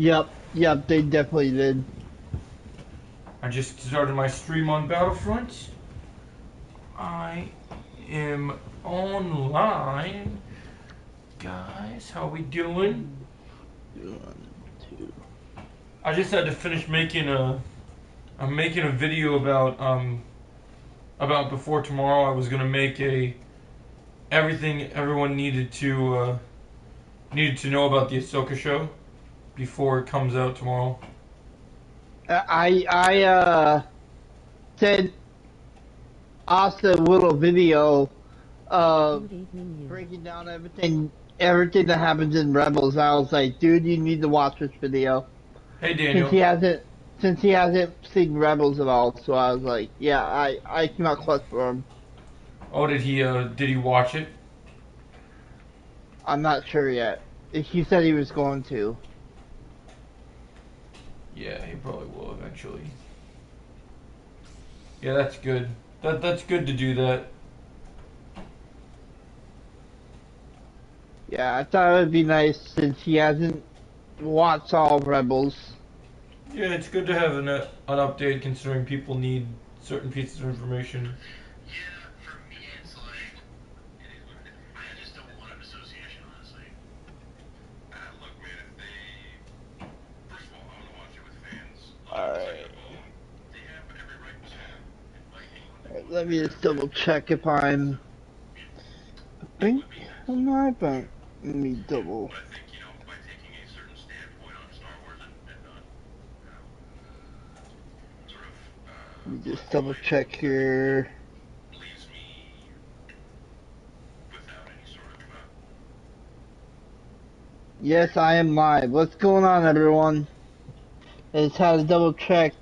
Yep, they definitely did. I just started my stream on Battlefront. I am online. Guys, how we doing? One, two. I just had to finish making a I'm making a video about before tomorrow. I was gonna make a everything everyone needed to know about the Ahsoka show before it comes out tomorrow. I sent us a little video of breaking down everything that happens in Rebels. I was like, dude, you need to watch this video Hey since Daniel. he hasn't seen Rebels at all. So I was like, yeah, I cannot clutch for him. Oh, did he watch it? I'm not sure yet. He said he was going to. Yeah, he probably will eventually. Yeah, that's good. That's good to do that. Yeah, I thought it would be nice since he hasn't watched all of Rebels. Yeah, it's good to have an update considering people need certain pieces of information. Yeah, for me, it's like, it is what it is. I just don't want an association, honestly. Look, man, if they. First of all, I want to watch it with fans. Alright. Second of all, they have every right to invite anyone they want. Let me And just double check if I'm. I it think would be nice. I'm not, but let me Yeah, double. but I think, by taking a certain standpoint on Star Wars and not, sort of, Let me just blocking double my view, check I think here. leaves me without any sort of, Yes, I am live. What's going on, everyone? I just had to double check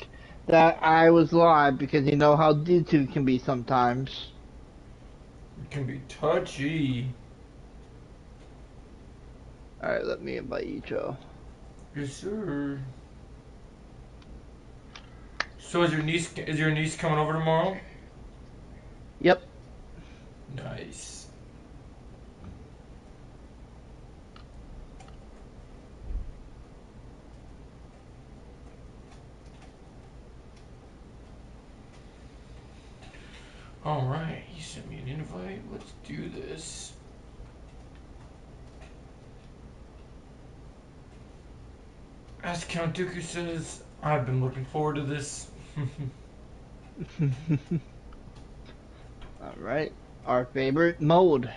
that I was live because you know how YouTube can be sometimes. It can be touchy. Alright, let me invite you, Joe. Yes, sir. So is your niece coming over tomorrow? Yep. Nice. All right, he sent me an invite. Let's do this. As Count Dooku says, I've been looking forward to this. Alright. Our favorite mode.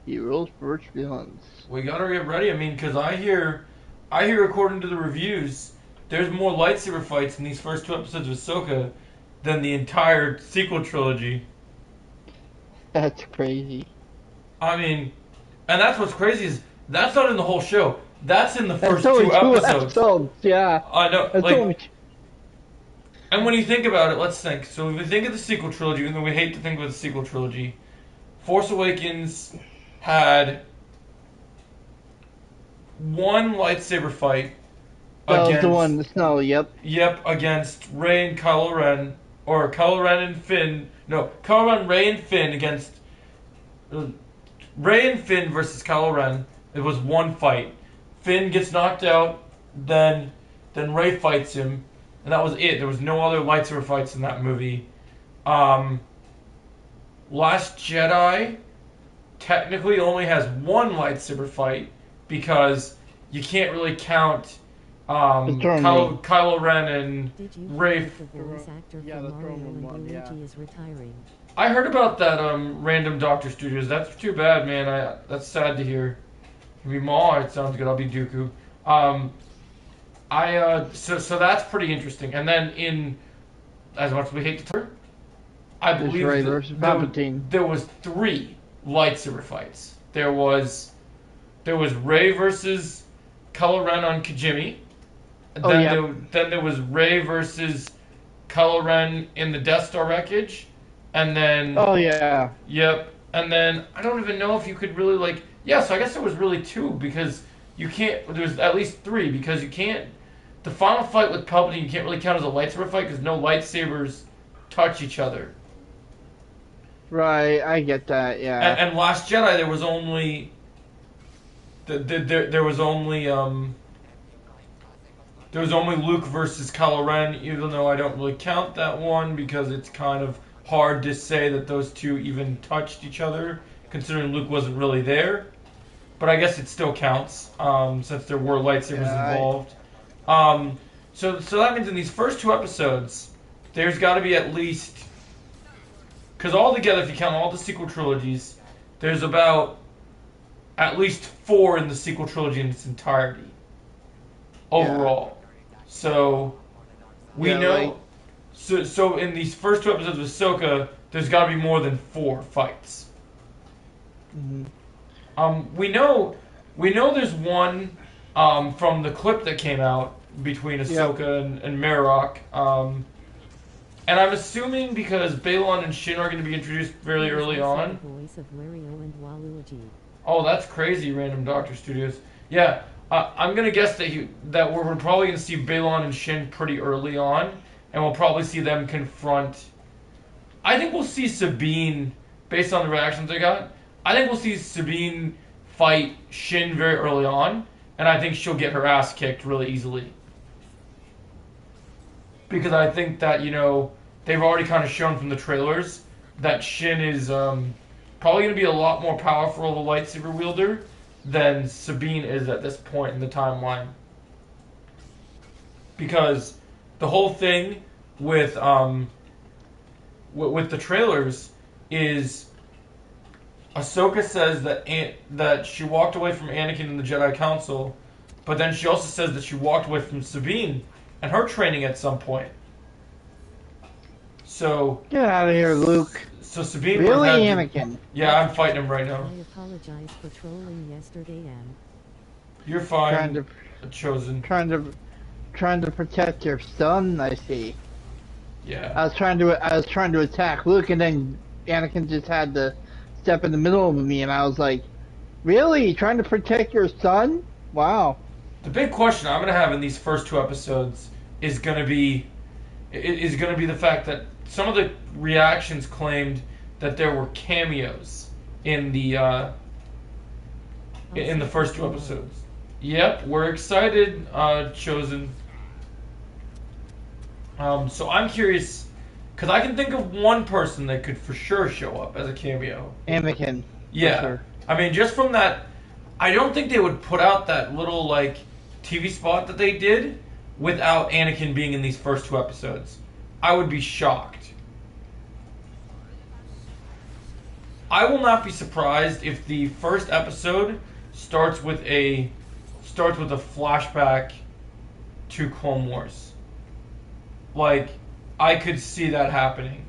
Heroes versus villains. We gotta get ready. I mean, cause I hear according to the reviews, there's more lightsaber fights in these first two episodes of Ahsoka than the entire sequel trilogy. That's crazy. I mean, and that's what's crazy is that's not in the whole show. That's in the That's first only two two episodes. episodes, yeah. I know, That's like, only and when you think about it, let's think. So if we think of the sequel trilogy, even though we hate to think of the sequel trilogy, Force Awakens had one lightsaber fight that was the one against, in the snow, yep. against Rey and Kylo Ren, or Kylo Ren and Finn. No, Kylo Ren, Rey and Finn against Rey and Finn versus Kylo Ren. It was one fight. Finn gets knocked out, then Rey fights him, and that was it. There was no other lightsaber fights in that movie. Um, Last Jedi technically only has one lightsaber fight because you can't really count The throne room. Kylo Ren and Did you Rey. hear that the voice actor Yeah, for the Mario throne room and one, yeah. Luigi is retiring? I heard about that random Doctor Studios. That's too bad, man. That's sad to hear. Maybe Maul. It sounds good. I'll be Dooku. So that's pretty interesting. And then as much as we hate to turn, I This believe Rey versus Palpatine. there was three lightsaber fights. There was Rey versus Kylo Ren on Kijimi. Oh, yeah. Then there was Rey versus Kylo Ren in the Death Star wreckage, and then Oh, yeah. yep, and then I don't even know if you could really like so I guess there was really two because you can't. There's at least three because you can't. The final fight with Palpatine you can't really count as a lightsaber fight because no lightsabers touch each other. Right, I get that, yeah. And Last Jedi there was only there was only There was only Luke versus Kylo Ren, even though I don't really count that one because it's kind of hard to say that those two even touched each other, considering Luke wasn't really there. But I guess it still counts, since there were lightsabers involved. So that means in these first 2 episodes, there's got to be at least, because altogether, if you count all the sequel trilogies, there's about at least 4 in the sequel trilogy in its entirety overall. So we know. Like, so in these first 2 episodes of Ahsoka, there's got to be more than 4 fights. We know there's one from the clip that came out between Ahsoka and Marok. And I'm assuming because Balon and Shin are going to be introduced fairly early on. Voice of Mario and Waluigi. Oh, that's crazy, Random Doctor Studios. Yeah, I'm going to guess that we're probably going to see Balon and Shin pretty early on, and we'll probably see them confront. I think we'll see Sabine, based on the reactions I got. I think we'll see Sabine fight Shin very early on, and I think she'll get her ass kicked really easily. Because I think that, they've already kind of shown from the trailers that Shin is probably going to be a lot more powerful of a lightsaber wielder than Sabine is at this point in the timeline. Because the whole thing with the trailers is Ahsoka says that she walked away from Anakin in the Jedi Council, but then she also says that she walked away from Sabine and her training at some point. So get out of here, Luke. So Sabine really, Anakin? Yeah, I'm fighting him right now. I apologize for trolling yesterday, Am. You're fine. Chosen. Trying to protect your son. I see. Yeah. I was trying to attack Luke, and then Anakin just had to step in the middle of me, and I was like, "Really? Trying to protect your son? Wow." The big question I'm gonna have in these first 2 episodes is gonna be the fact that some of the reactions claimed that there were cameos in the first 2 episodes. Yep, we're excited, Chosen. So I'm curious, because I can think of one person that could for sure show up as a cameo. Anakin. Yeah. Sure. I mean, just from that, I don't think they would put out that little, TV spot that they did without Anakin being in these first 2 episodes. I would be shocked. I will not be surprised if the first episode starts with a flashback to Clone Wars. I could see that happening.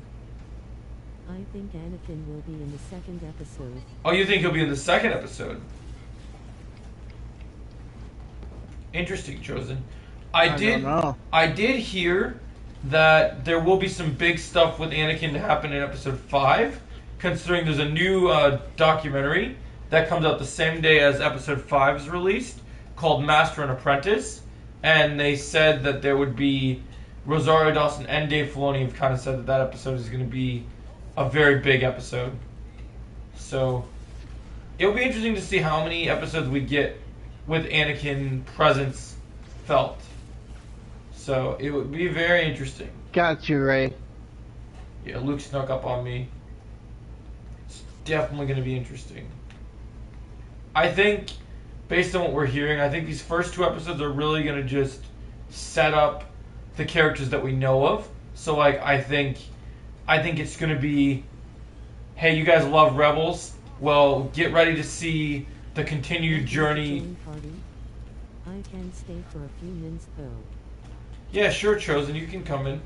I think Anakin will be in the second episode. Oh, you think he'll be in the second episode? Interesting, Chosen. I don't know. I did hear that there will be some big stuff with Anakin to happen in episode 5, considering there's a new documentary that comes out the same day as episode 5 is released, called Master and Apprentice, and they said that there would be Rosario Dawson and Dave Filoni have kind of said that episode is going to be a very big episode. So it'll be interesting to see how many episodes we get with Anakin presence felt. So it would be very interesting. Got you, Ray. Yeah, Luke snuck up on me. It's definitely going to be interesting. I think, based on what we're hearing, I think these first 2 episodes are really going to just set up the characters that we know of. So, I think it's going to be, hey, you guys love Rebels? Well, get ready to see the continued journey. I can stay for a few minutes, though. Yeah, sure, Chosen. You can come in.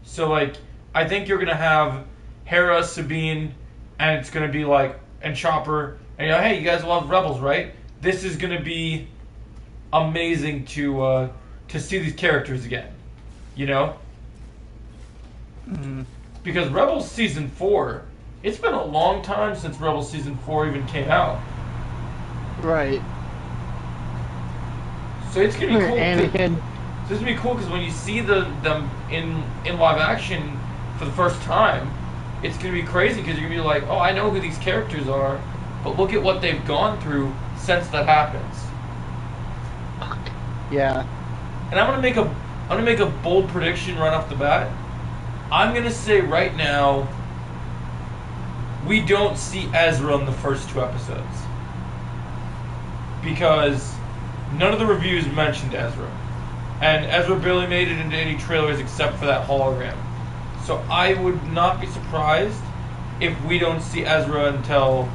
So, I think you're going to have Hera, Sabine, and it's going to be, and Chopper. And, hey, you guys love Rebels, right? This is going to be amazing to see these characters again. Mm-hmm. Because Rebels Season 4, it's been a long time since Rebels Season 4 even came out. Right. So it's gonna be cool. Anakin. So it's gonna be cool because when you see them in live action for the first time, it's gonna be crazy because you're gonna be like, oh, I know who these characters are, but look at what they've gone through since that happens. Yeah. And I'm gonna make a bold prediction right off the bat. I'm gonna say right now, we don't see Ezra in the first 2 episodes because none of the reviews mentioned Ezra, and Ezra barely made it into any trailers except for that hologram. So I would not be surprised if we don't see Ezra until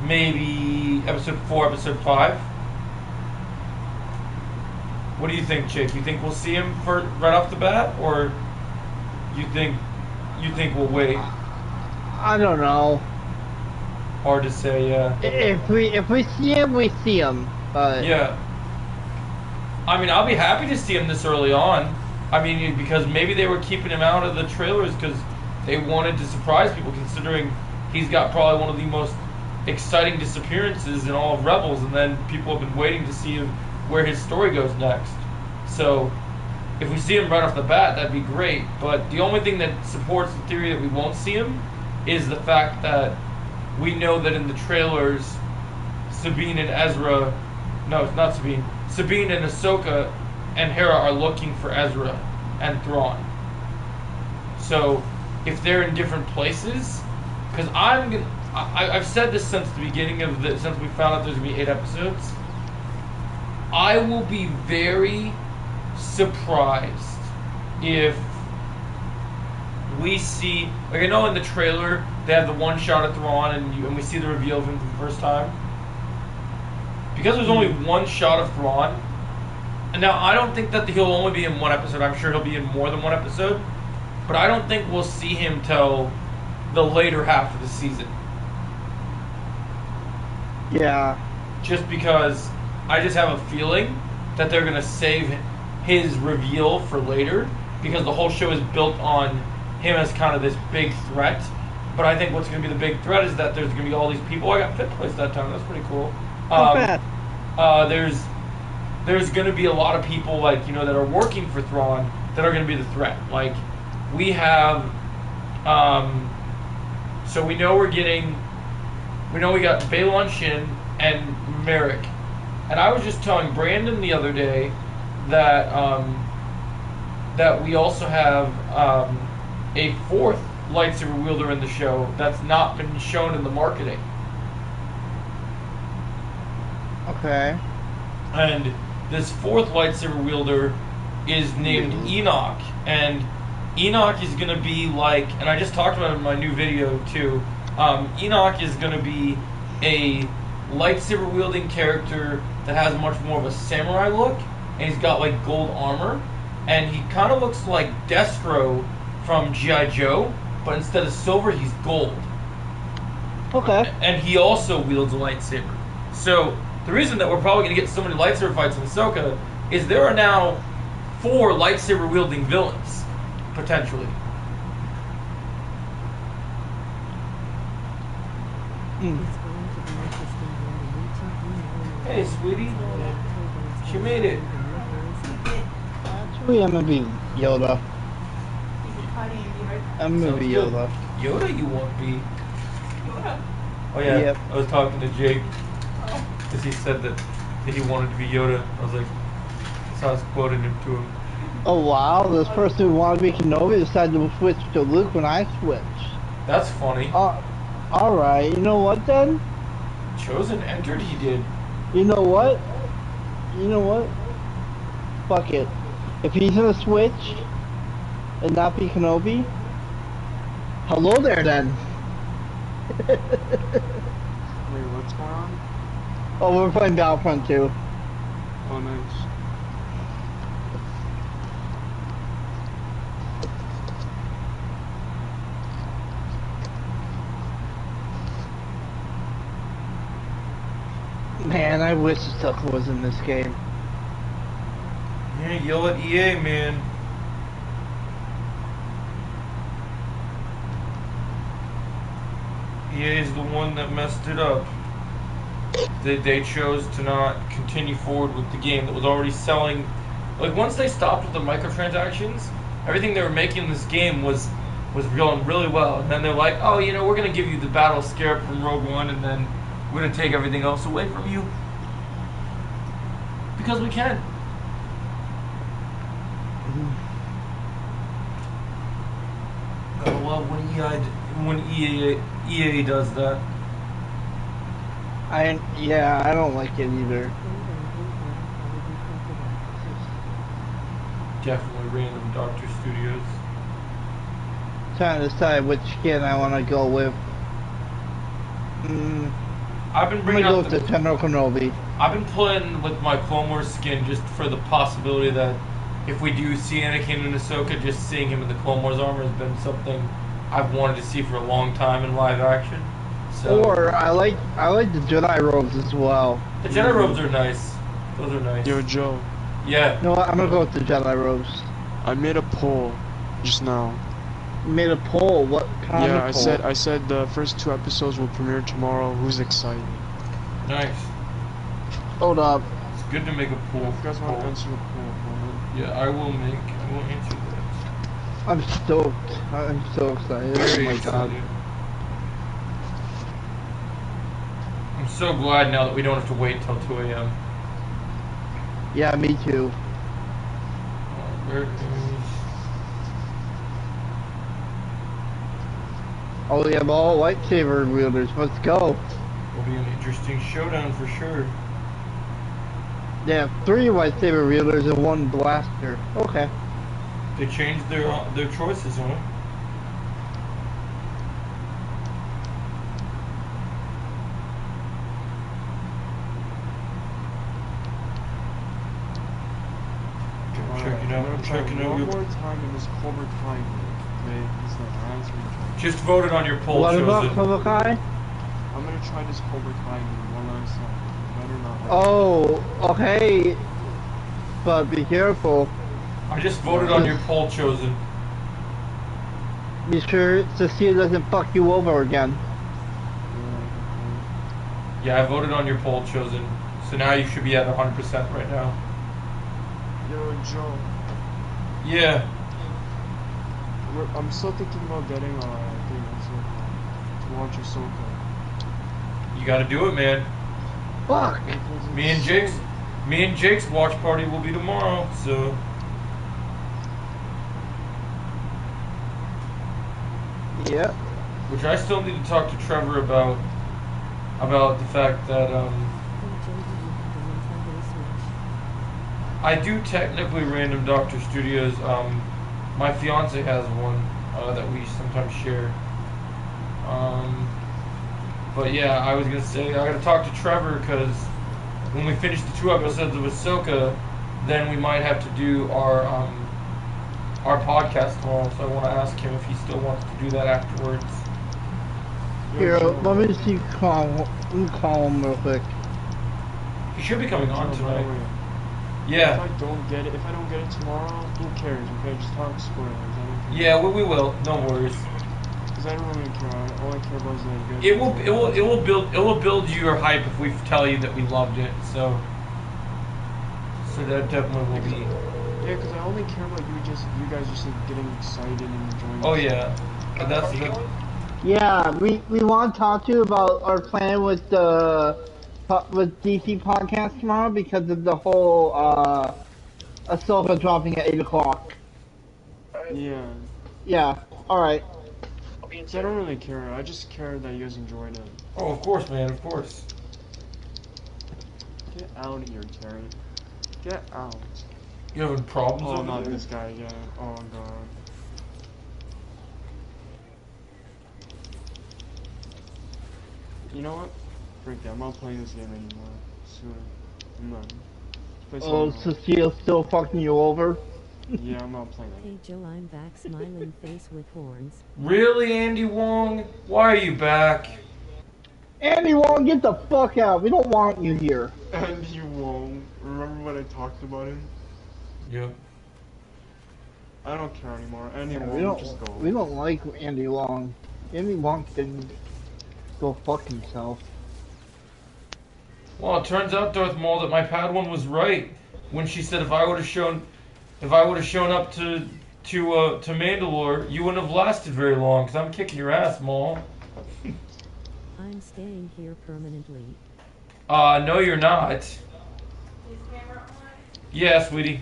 maybe episode 4, episode 5. What do you think, Jake? You think we'll see him right off the bat, or you think we'll wait? I don't know. Hard to say. Yeah. If we see him, we see him. But Yeah. I mean, I'll be happy to see him this early on. I mean, because maybe they were keeping him out of the trailers because they wanted to surprise people, considering he's got probably one of the most exciting disappearances in all of Rebels, and then people have been waiting to see where his story goes next. So, if we see him right off the bat, that'd be great. But the only thing that supports the theory that we won't see him is the fact that we know that in the trailers, Sabine and Ezra, no, it's not Sabine. Sabine and Ahsoka and Hera are looking for Ezra and Thrawn. So, if they're in different places, because I've said this since the beginning of since we found out there's gonna be 8 episodes. I will be very surprised if we see, like, I know in the trailer they have the one shot of Thrawn and we see the reveal of him for the first time. Because there's only one shot of Thrawn, and now I don't think that he'll only be in 1 episode. I'm sure he'll be in more than 1 episode, but I don't think we'll see him till the later half of the season. yeah. Just because I just have a feeling that they're going to save his reveal for later, because the whole show is built on him as kind of this big threat. But I think what's going to be the big threat is that there's going to be all these people. I got 5th place that time. That's pretty cool. Not bad. There's going to be a lot of people, like, you know, that are working for Thrawn that are going to be the threat. Like, we have, so we know we got Balon Shin and Merrick. And I was just telling Brandon the other day that that we also have a 4th lightsaber wielder in the show that's not been shown in the marketing. Okay. And this 4th lightsaber wielder is named Enoch, and Enoch is going to be like, and I just talked about it in my new video too, Enoch is going to be a lightsaber wielding character that has much more of a samurai look, and he's got like gold armor, and he kind of looks like Destro from G.I. Joe, but instead of silver, he's gold. Okay. And he also wields a lightsaber. So the reason that we're probably going to get so many lightsaber fights in Ahsoka is there are now 4 lightsaber wielding villains, potentially. Hey, sweetie. She made it. Actually, I'm gonna be Yoda. I'm gonna be Sounds good. Yoda. Yoda, you won't be. Oh yeah, Yep. I was talking to Jake because he said that he wanted to be Yoda. I was like, so I was quoting him to him. Oh wow, this person who wanted to be Kenobi decided to switch to Luke when I switched. That's funny. Alright, you know what then? Chosen entered, he did. You know what? You know what? Fuck it. If he's gonna switch and not be Kenobi, hello there then. Wait, what's going on? Oh, we're playing Battlefront 2. Oh, nice. Man, I wish Ahsoka was in this game. Yeah, yell at EA, man. EA is the one that messed it up. They chose to not continue forward with the game that was already selling. Like, once they stopped with the microtransactions, everything they were making in this game was going really well. And then they're like, oh, you know, we're going to give you the battle scarab from Rogue One, and then we're going to take everything else away from you. Because we can. Gotta love when EA does that. Yeah, I don't like it either. Definitely random Doctor Studios. Trying to decide which skin I want to go with. I've been I'm bringing gonna go up with the General Kenobi. I've been playing with my Clone Wars skin just for the possibility that if we do see Anakin and Ahsoka, just seeing him in the Clone Wars armor has been something I've wanted to see for a long time in live action. So, Or I like the Jedi robes as well. the Jedi robes are nice. Those are nice. Yo, Joe. Yeah. You know what? I'm gonna go with the Jedi robes. I made a poll just now. You made a poll. What kind Yeah, of poll? I said the first 2 episodes will premiere tomorrow. Who's excited? Nice. Hold up. It's good to make a pool. If you guys want to answer the poll, Yeah, I will answer that. I'm stoked. I'm so excited. Oh Very my god. excited. I'm so glad now that we don't have to wait till 2 a.m. Yeah, me too. Where is... Oh, we have all lightsaber wielders. Let's go. Will be an interesting showdown for sure. They have 3 lightsaber wielders and 1 blaster. Okay. They changed their choices, huh? Checking out one your... more time in this Cobra Kai game. Okay, he's not answering. Just voted on your poll, What about Chosen. Cobra Kai? I'm gonna try this Cobra Kai game one last time. Better not. Oh, okay. But be careful. I just voted on your poll, Chosen. Be sure Cecile doesn't fuck you over again. Yeah, I voted on your poll, Chosen. So now you should be at 100% right now. Yo, Joe. Yeah. I'm still thinking about getting a thing to watch Ahsoka. You gotta do it, man. Fuck. Me and Jake's watch party will be tomorrow, so... Yeah. Which I still need to talk to Trevor about the fact that, I do technically random Doctor Studios. My fiance has one that we sometimes share. But yeah, I was gonna say I gotta talk to Trevor because when we finish the 2 episodes of Ahsoka, then we might have to do our podcast tomorrow. So I want to ask him if he still wants to do that afterwards. Here, let me see. Call him real quick. He should be coming on Joe, tonight. by the way, Yeah. If I don't get it tomorrow, who cares? Okay, just talk spoilers. Yeah, we will. No worries. Because I don't really care. All I care about is that you guys. It will build your hype if we tell you that we loved it. So that definitely will be. Yeah, because I only care about you guys just like getting excited and enjoying. Oh yeah, that's the. Yeah, we want to talk to you about our plan with DC podcast tomorrow because of the whole Ahsoka dropping at 8 o'clock. Yeah. Yeah. All right. So I don't really care. I just care that you guys enjoyed it. Oh, of course, man. Of course. Get out of here, Terry. Get out. You having problems Oh, over not there? this guy again. Oh god. You know what? Freak it. I'm not playing this game anymore. Soon. I'm not. Play Oh, something else. Cecile's still fucking you over? Yeah, I'm not playing that. Hey Joe, I'm back, smiling face with horns. Really, Andy Wong? Why are you back? Andy Wong, get the fuck out. We don't want you here. And you won't. Remember when I talked about him? Yep. I don't care anymore. Andy Yeah, won't just go. we don't like Andy Wong. Andy Wong can go fuck himself. Well, it turns out, Darth Maul, that my Padawan was right when she said if I would have shown up to Mandalore, you wouldn't have lasted very long. Cause I'm kicking your ass, Maul. I'm staying here permanently. No, you're not. Yeah, sweetie.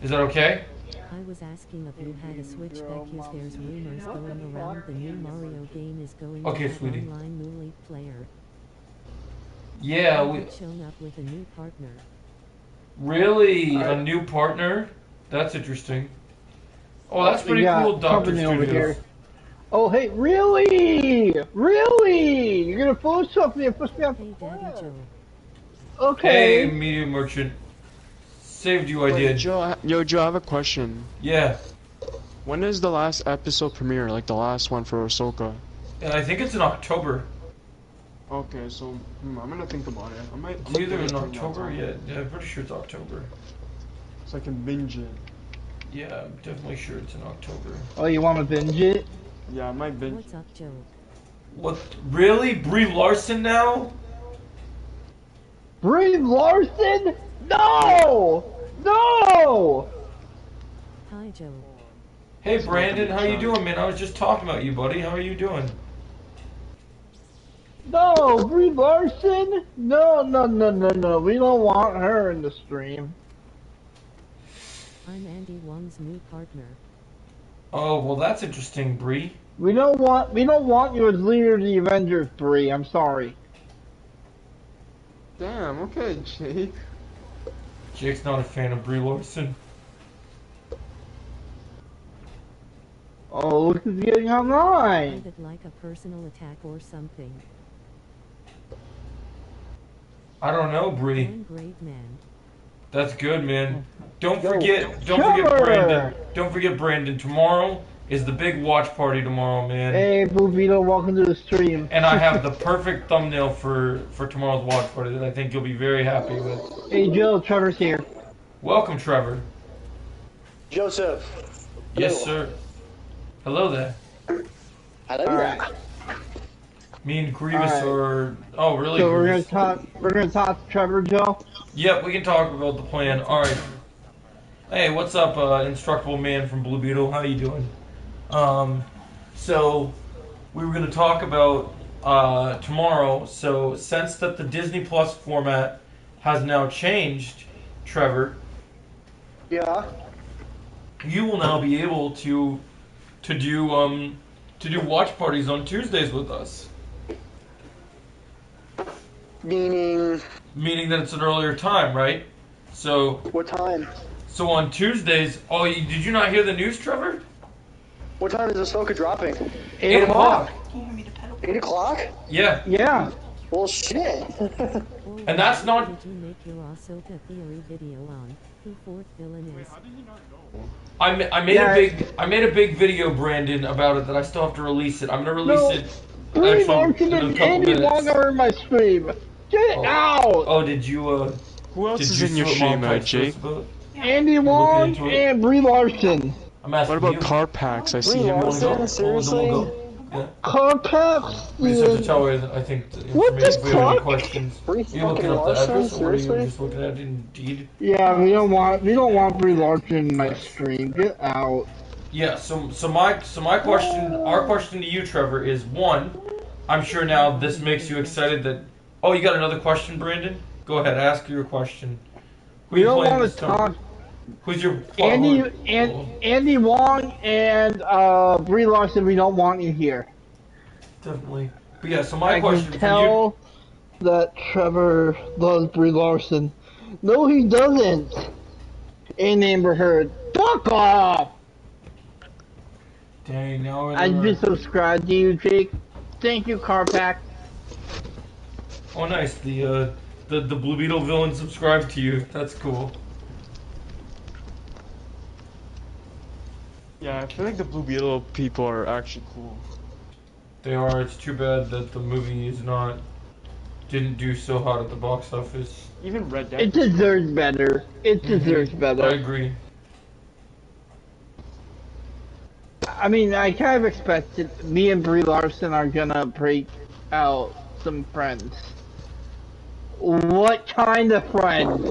Is that okay? I was asking if you had a Switch because there's rumors going around the new Mario game is going Okay, to have sweetie. online multiplayer. Yeah, You've shown up with a new partner. really? A new partner? That's interesting. Oh, that's pretty cool, Dr. company over Studios. here. Oh, hey, really? Really? You're gonna Photoshop me and push me off Hey, the Daddy cliff? Joe. Hey, Okay. Media Merchant. Saved you, I Wait, did. Joe, I have a question. Yeah. When is the last episode premiere? Like the last one for Ahsoka? I think it's in October. Okay, so I'm gonna think about it. I might. It's either get it in during that October, time, yeah, I'm pretty sure it's October. so I can binge it. Yeah, I'm definitely sure it's in October. Oh, you want to binge it? Yeah, I might binge. What's up, Joe? What? Really? Brie Larson now? Brie Larson? No! No! Hi, Joe. Hey, Brandon, how you doing, man? I was just talking about you, buddy. How are you doing? No, Brie Larson? No, no, no, no, no. We don't want her in the stream. I'm Andy Wong's new partner. Oh, well, that's interesting, Brie. We don't want you as leader of the Avengers, Brie. I'm sorry. Damn. Okay, Jake. Jake's not a fan of Brie Larson. Oh, look who's getting online. Private like a personal attack or something. I don't know, Brie. Doing great, man. That's good, man. Don't Yo, forget Trevor! Brandon. Don't forget Brandon. Tomorrow is the big watch party tomorrow, man. Hey, Boobito, welcome to the stream. And I have the perfect thumbnail for tomorrow's watch party that I think you'll be very happy with. Hey, Joe, Trevor's here. Welcome, Trevor. Joseph. Yes, Hello. sir. Hello there. Hello Alright. there. Me and Grievous Alright. are. Oh, really? So we're Grievous? gonna talk to Trevor, Joe. Yep, we can talk about the plan. All right. Hey, what's up, instructable man from Blue Beetle? How you doing? So we were going to talk about tomorrow. So since that the Disney Plus format has now changed, Trevor, Yeah. you will now be able to do watch parties on Tuesdays with us. Meaning, Meaning that it's an earlier time, right? So what time? on Tuesdays. Oh, did you not hear the news, Trevor? What time is Ahsoka dropping? 8 o'clock. 8 o'clock? Yeah. Yeah. Well, shit. And that's not- Did you make your Ahsoka theory video on who fourth villain is? How did you not know? I made a big video, Brandon, about it that I still have to release it. I'm gonna release No. it Brie actually Larson in a and couple Andy minutes. Wong are in my stream. Get out! Oh, did you Who else did is you in your see what stream, Mom texted us Jake? about? Andy looking Wong into it? and Brie Larson. I'm asking What about you. car packs? I see Brie him. Larson? Wanna go? Seriously? We'll go. Yeah. Carpax. We just have to tell her that I think the What the information. If we have any fuck? questions, Brie you looking fucking up the Larson? address, or are you Seriously? just looking at Indeed? Yeah, we don't want Brie Larson in my stream. Get out. Yeah. So my question, our question to you, Trevor, is one. I'm sure now this makes you excited that. Oh, you got another question, Brandon? Go ahead, ask your question. Who We you don't playing want this to time? talk. Who's your Andy Wong and Brie Larson. We don't want you here. Definitely. But yeah, so my I question can for you. tell that Trevor loves Brie Larson. No, he doesn't. And Amber Heard. Fuck off! Dang, now I just subscribed to you, Jake. Thank you, Carpack. Oh, nice. The Blue Beetle villain subscribed to you. That's cool. Yeah, I feel like the Blue Beetle people are actually cool. They are. It's too bad that the movie didn't do so hot at the box office. Even Red Dead. It deserves better. It deserves I better. agree. I mean, I kind of expected me and Brie Larson are gonna break out some friends. What kind of friends?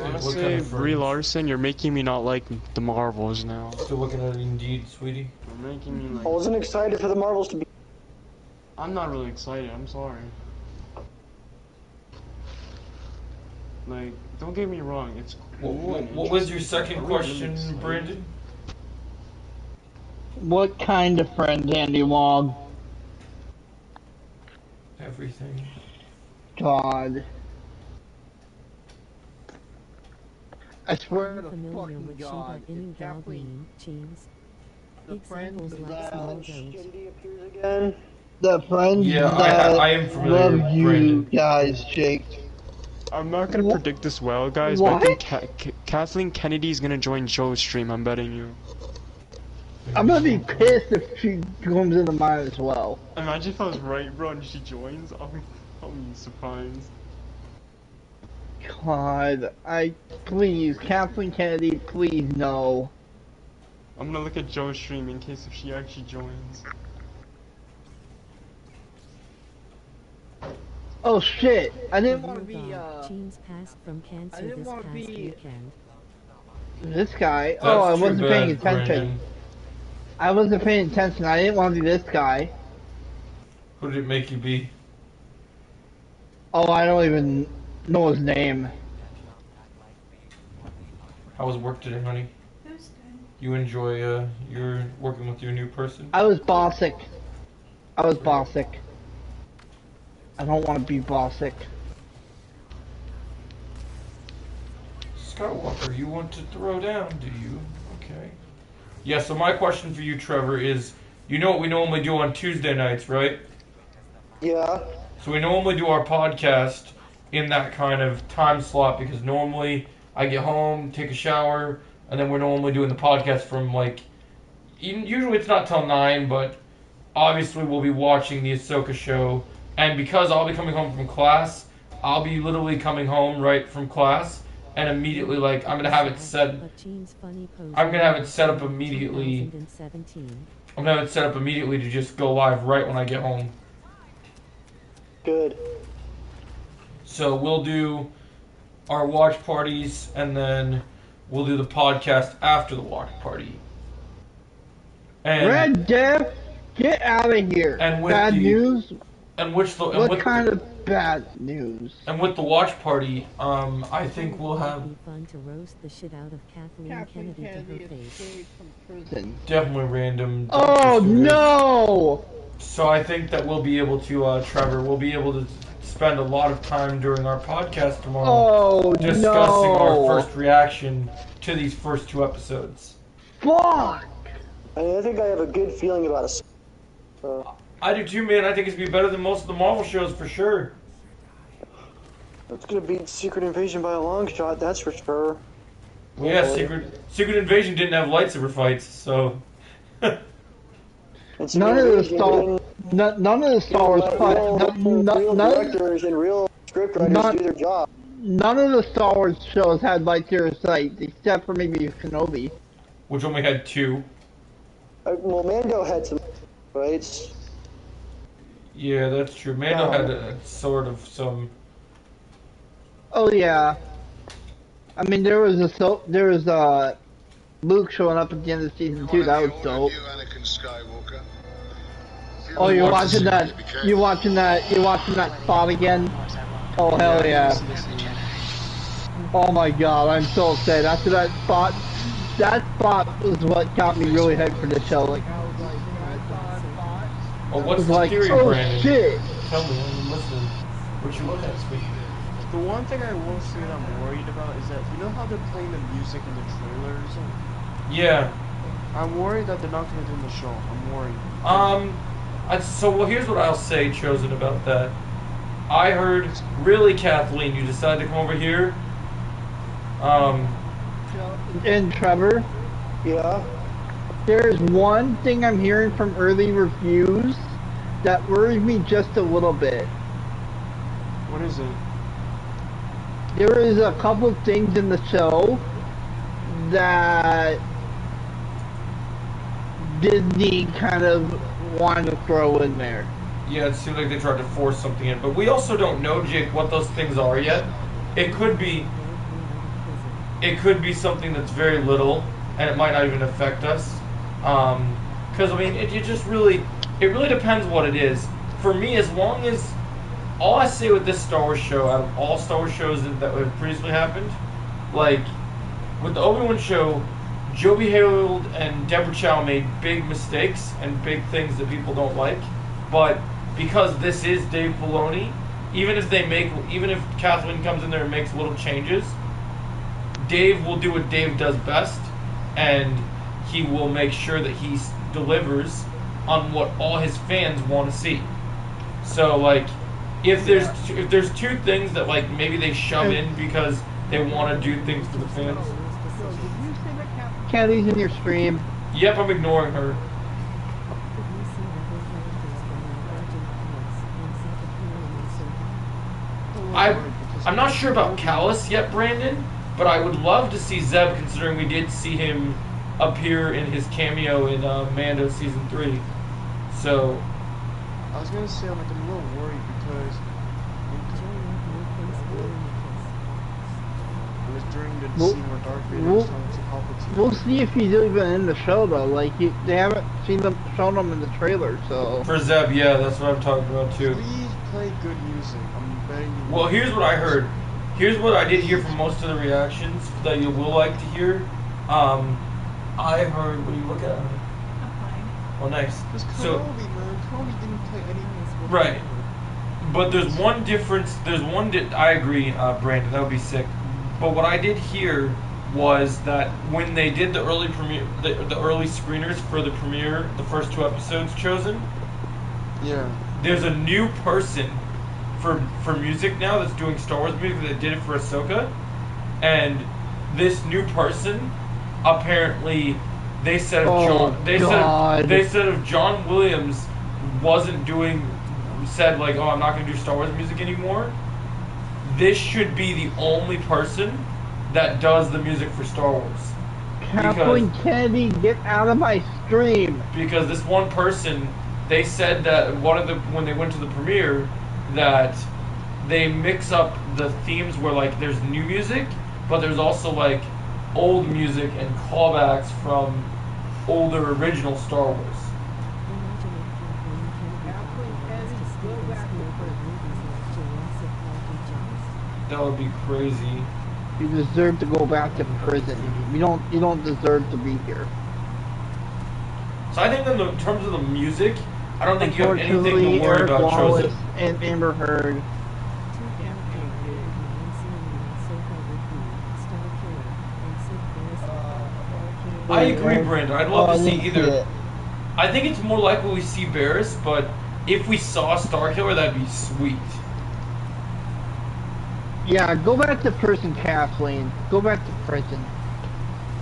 Honestly, kind of Brie friends? Larson, you're making me not like the Marvels now. Still looking at Indeed, sweetie. You're making me I like. wasn't excited for the Marvels to be. I'm not really excited. I'm sorry. Like, Don't get me wrong, it's cool. What was your second question, Brandon? What kind of friend, Andy Wong? Everything. God. I swear Are you to familiar fucking with God. Shiba Inu If dog Kathleen, meme, Cheese? the friends Examples like that small goats. Shitty appears again. the friends Yeah, that I am familiar love with you Brandon. guys, Jake. I'm not gonna predict this well, guys, but I What? think Kathleen Kennedy's gonna join Joe's stream. I'm betting you. I'm gonna be pissed if she comes into mine as well. Imagine if I was right, bro, and she joins. I'll be surprised. God, please, Kathleen Kennedy, please no. I'm gonna look at Joe's stream in case if she actually joins. Oh shit, I didn't want to Dear be, God, Cheese passed from I cancer didn't this wanna past be- weekend. this guy. That's Oh, I too wasn't paying bad, attention. Brandon. I wasn't paying attention, I didn't want to be this guy. Who did it make you be? Oh, I don't even know his name. How was work today, honey? It was good. You enjoy your working with your new person? I was bossic. I was bossic. I don't want to be bossic. Skywalker, you want to throw down, do you? Okay. Yeah, so my question for you, Trevor, is you know what we normally do on Tuesday nights, right? Yeah. So we normally do our podcast in that kind of time slot because normally I get home, take a shower, and then we're normally doing the podcast from like, usually it's not till 9, but obviously we'll be watching the Ahsoka show. And because I'll be coming home from class, I'll be literally coming home right from class and immediately like I'm gonna have it set. But Cheese funny post I'm gonna have it set up immediately. 2017. I'm gonna have it set up immediately to just go live right when I get home. Good. So we'll do our watch parties and then we'll do the podcast after the watch party. And Red Death, get out of here. And with Bad the- news? and which the and What with kind the, of bad news? and with the watch party, I think we'll have It'd be fun to roast the shit out of Kathleen Kennedy to her face. escaped from prison. definitely random. Oh stories. no! So I think that we'll be able to, Trevor, we'll be able to spend a lot of time during our podcast tomorrow Oh discussing no! our first reaction to these first 2 episodes. Fuck! I think I have a good feeling about it. I do too, man. I think it's gonna be better than most of the Marvel shows for sure. It's gonna beat Secret Invasion by a long shot, that's for sure. Well, yeah, Hopefully. Secret Invasion didn't have lightsaber fights, so. And Secret None of the Invasion Star, didn't- none of the Star Wars fight, real directors and real script writers Not- do their job. none of the Star Wars shows had lightsaber fights except for maybe Kenobi. Which only had 2. Well, Mando had some fights. Yeah, that's true. Mando Oh. had a sort of some. Oh yeah. I mean, there was Luke showing up at the end of season 2. That was dope. Oh, you're watching that? You're watching that spot again? Oh hell yeah! Oh my god, I'm so upset. After that spot was what got me really hyped for the show. Like, I was like, when I saw that spot, Oh, I what's was the like, theory, oh Brandon? shit! Tell me, I'm listening. What you looking at, Speak? The one thing I will say that I'm worried about is that you know how they're playing the music in the trailers? Yeah. I'm worried that they're not gonna do it in the show. I'm worried. Well, here's what I'll say, Chosen, about that. I heard, really, Kathleen, you decided to come over here. And Trevor, Yeah. there's one thing I'm hearing from early reviews that worries me just a little bit. What is it? There is a couple of things in the show that Disney kind of wanted to throw in there. Yeah, it seemed like they tried to force something in, but we also don't know, Jake, what those things are yet. It could be something that's very little, and it might not even affect us. Because I mean, it really depends what it is. For me, as long as all I say with this Star Wars show, out of all Star Wars shows that have previously happened, like with the Obi-Wan show, Joby Harold and Deborah Chow made big mistakes and big things that people don't like. But because this is Dave Filoni, even if Kathleen comes in there and makes little changes, Dave will do what Dave does best, and he will make sure that he delivers on what all his fans want to see. So like, if there's two things that like maybe they shove in because they want to do things for the fans. Candy's in your stream. Yep, I'm ignoring her. I'm not sure about Callus yet, Brandon, but I would love to see Zeb, considering we did see him appear in his cameo in Mando Season 3. So... I was gonna say, I'm a little worried because it was during the scene where Darth Vader was talking to Palpatine. We'll see if he's even in the show though. Like they haven't shown him in the trailer, so. For Zeb, yeah, that's what I'm talking about too. Please play good music. I'm betting you. Well, here's what I heard. Here's what I did hear from most of the reactions that you will like to hear. I heard. What are you looking at? I'm fine. Oh, nice. So Kenobi didn't play any. Right. But there's one difference. I agree, Brandon. That would be sick. But what I did hear was that when they did the early premiere, the early screeners for the premiere, the first 2 episodes chosen. Yeah. There's a new person for music now that's doing Star Wars music that did it for Ahsoka, and this new person apparently they said if John Williams wasn't said like, oh, I'm not going to do Star Wars music anymore, this should be the only person that does the music for Star Wars. Kathleen Kennedy, get out of my stream. Because this one person, they said that when they went to the premiere, that they mix up the themes where like there's new music, but there's also like old music and callbacks from older original Star Wars. That would be crazy. You deserve to go back to prison. You don't deserve to be here. So I think in terms of the music, I don't think you have anything to worry Eric about Wallace chosen. and Amber Heard. I agree, Brandon. I'd love to see either. It. I think it's more likely we see Barris, but if we saw Starkiller, that'd be sweet. Yeah, go back to prison, Kathleen. Go back to prison.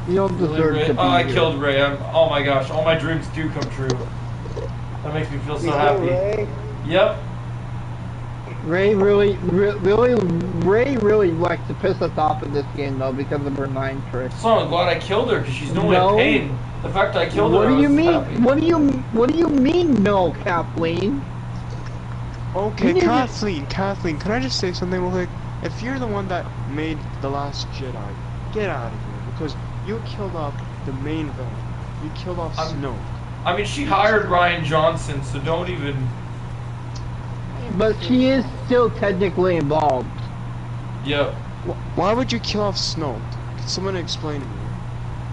You don't deserve Ray? to be I here. killed Ray. Oh my gosh, all my dreams do come true. That makes me feel so happy. Ray? Yep. Ray really likes to piss us off in this game though because of her 9 tricks. So I'm glad I killed her because she's normally a pain. The fact that I killed her, What do you mean? happy. What do you mean, no, Kathleen? Okay, Kathleen, can I just say something real quick? If you're the one that made The Last Jedi, get out of here, because you killed off the main villain. You killed off Snoke. I mean, she hired Ryan Johnson, so don't even... But she is still technically involved. Yep. Why would you kill off Snoke? Can someone explain to me?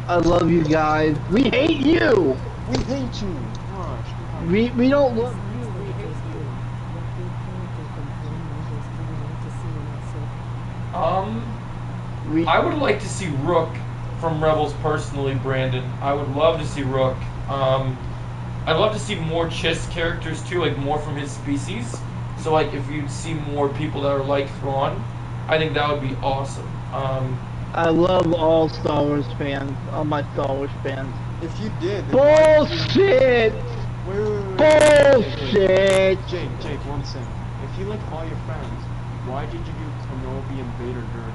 I love you guys. We hate you! We hate you! Gosh. We don't love I would like to see Rook from Rebels personally, Brandon. I would love to see Rook. I'd love to see more Chiss characters too, like more from his species. So like if you'd see more people that are like Thrawn, I think that would be awesome. I love all Star Wars fans, all my Star Wars fans. If you did, then Bullshit! Wait. Bullshit! Jake, one second. If you like all your friends, why did you do Kenobi and Vader dirty?